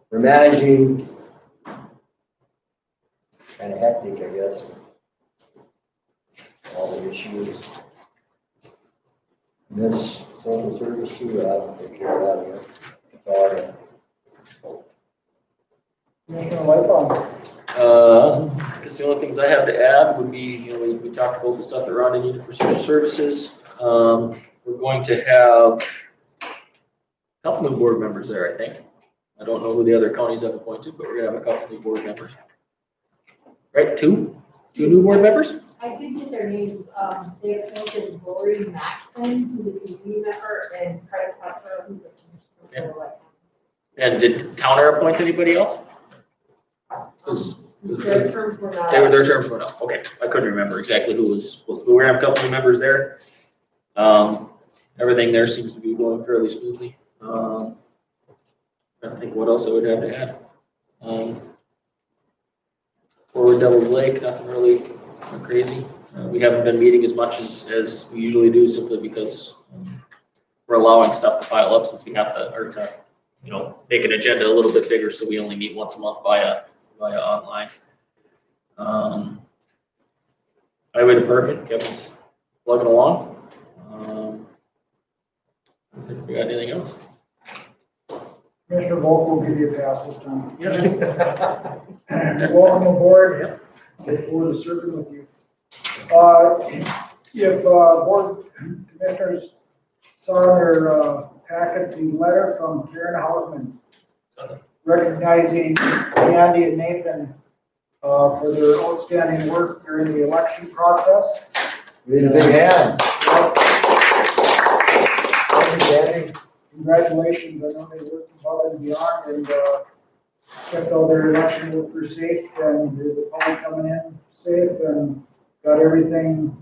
We're managing kind of hectic, I guess. All the issues. This social service too, I don't take care of that again. That's all I got. Commissioner Lightbone? I guess the only things I have to add would be, we talked about the stuff that Rhonda needed for social services. We're going to have a couple new board members there, I think. I don't know who the other counties have appointed, but we're gonna have a couple new board members. Right, two new board members? I did get their names, they appointed Lori Maxon, who's a community member, and Craig Tucker, who's a commissioner. And did Towner appoint anybody else? Their terms were not. Their terms were not, okay, I couldn't remember exactly who was, we're gonna have a couple of members there. Everything there seems to be going fairly smoothly. I don't think what else I would have to add. Forward Devil's Lake, nothing really crazy. We haven't been meeting as much as we usually do, simply because we're allowing stuff to pile up since we have to, make an agenda a little bit bigger, so we only meet once a month via online. Highway Department, Kevin's plugging along. I don't think we got anything else. Commissioner Volk will give you a pass this time. Welcome aboard. Look forward to serving with you. If board commissioners saw in their packets the letter from Karen Hausman recognizing Andy and Nathan for their outstanding work during the election process. Raise a big hand. Thank you, Congratulations, I know they worked above and beyond and kept all their election workers safe and the public coming in safe and got everything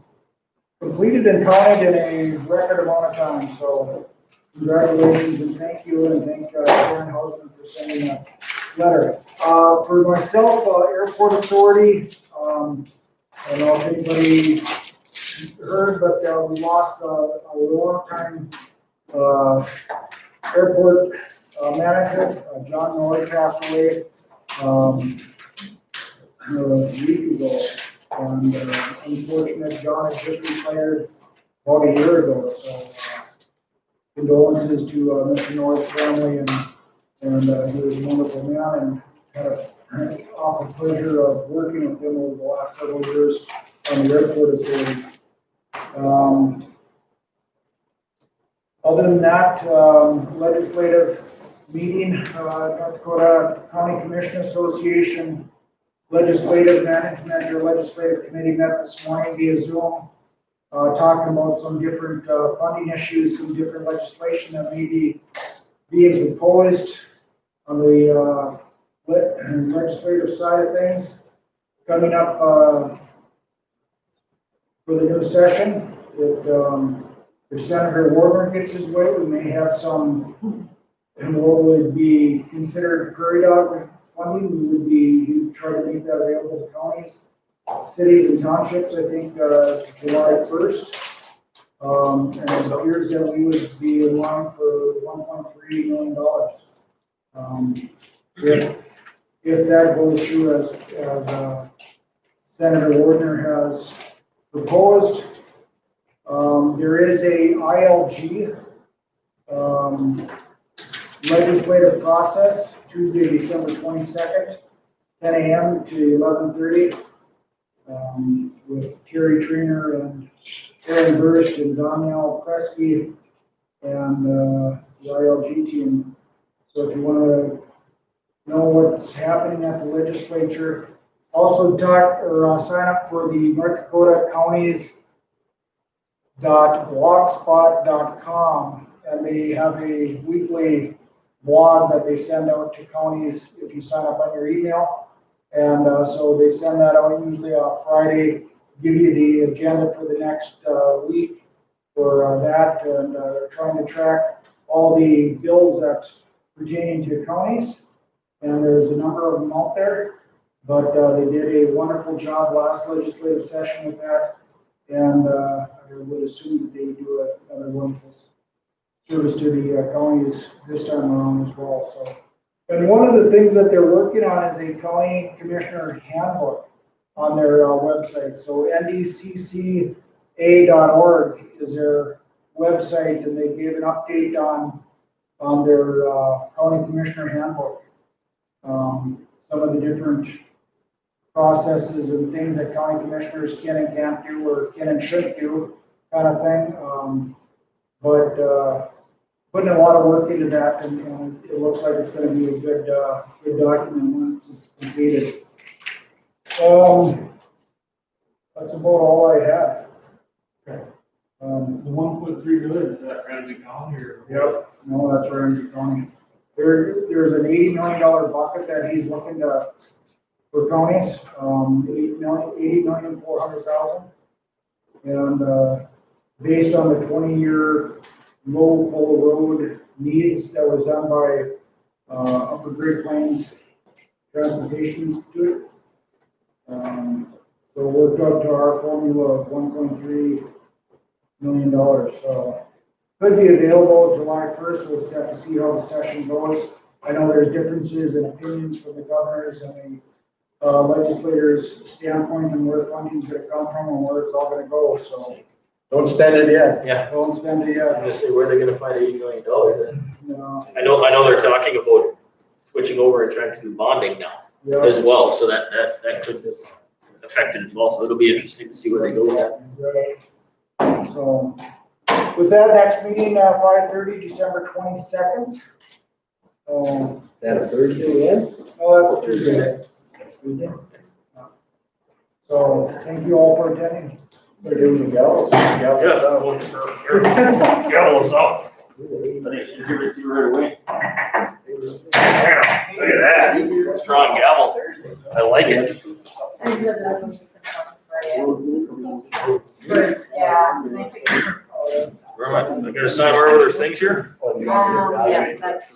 completed and counted in a record amount of time. So congratulations and thank you, and thank Karen Hausman for sending that letter. For myself, Airport Authority, I don't know if anybody heard, but we lost a long time airport manager, John Noy, passed away a week ago. And unfortunate, John had just retired about a year ago. So condolences to Mr. Noy's family, and he was a wonderful man and had an awful pleasure of working with him over the last several years on the Airport Authority. Other than that, legislative meeting, North Dakota County Commission Association Legislative Management or Legislative Committee met this morning via Zoom, talking about some different funding issues, some different legislation that may be being proposed on the legislative side of things. Coming up for the new session, if Senator Warner gets his way, we may have some, and what would be considered prairie dog funding. We would be try to make that available to counties, cities, and townships. I think July 1st, and it appears that we would be in line for $1.3 million. If that goes through as Senator Warner has proposed. There is a ILG legislative process Tuesday, December 22nd, 10 a.m. to 11:30. with Terry Trainer and Aaron Burst and Danielle Kresge and the ILG team. So if you want to know what's happening at the legislature, also sign up for the North Dakota Counties.blogspot.com, and they have a weekly blog that they send out to counties if you sign up on your email. And so they send that out usually on Friday, give you the agenda for the next week for that, and they're trying to track all the bills that pertaining to counties, and there's a number of them out there, but they did a wonderful job last legislative session with that, and I would assume that they do another wonderful service to the counties this time around as well. So, and one of the things that they're working on is a county commissioner handbook on their website. So ndcca.org is their website, and they gave an update on their county commissioner handbook. Some of the different processes and things that county commissioners can and can't do, or can and should do, kind of thing. But putting a lot of work into that, and it looks like it's going to be a good document once it's completed. That's about all I had. The 1.3 million, is that Ramsey County or? Yep, no, that's Ramsey County. There's an $80 million bucket that he's looking to, for counties, $80,400,000. And based on the 20-year low pole road needs that was done by Upper Great Plains Transportation Institute. So it worked out to our formula of $1.3 million. So could be available July 1st. We'll have to see how the session goes. I know there's differences in opinions from the governors and the legislators' standpoint and where funding is going to come from and where it's all going to go. So Don't spend it yet. Yeah. don't spend it I was yet. gonna say, where are they gonna find $80 million? No. I know they're talking about switching over and trying to do bonding now Yeah. as well, so that could affect it as well, so it'll be interesting to see where they go with that. So with that, next meeting, 5:30, December 22nd. That a Thursday yet? Oh, that's a Tuesday. Tuesday. So thank you all for attending. They're doing the gallows. Yeah, gallows out. I think I should give it to you right away. There, look at that, strong gavel. I like it. Yeah. Where am I gonna sign where there's things here? Yes, that's.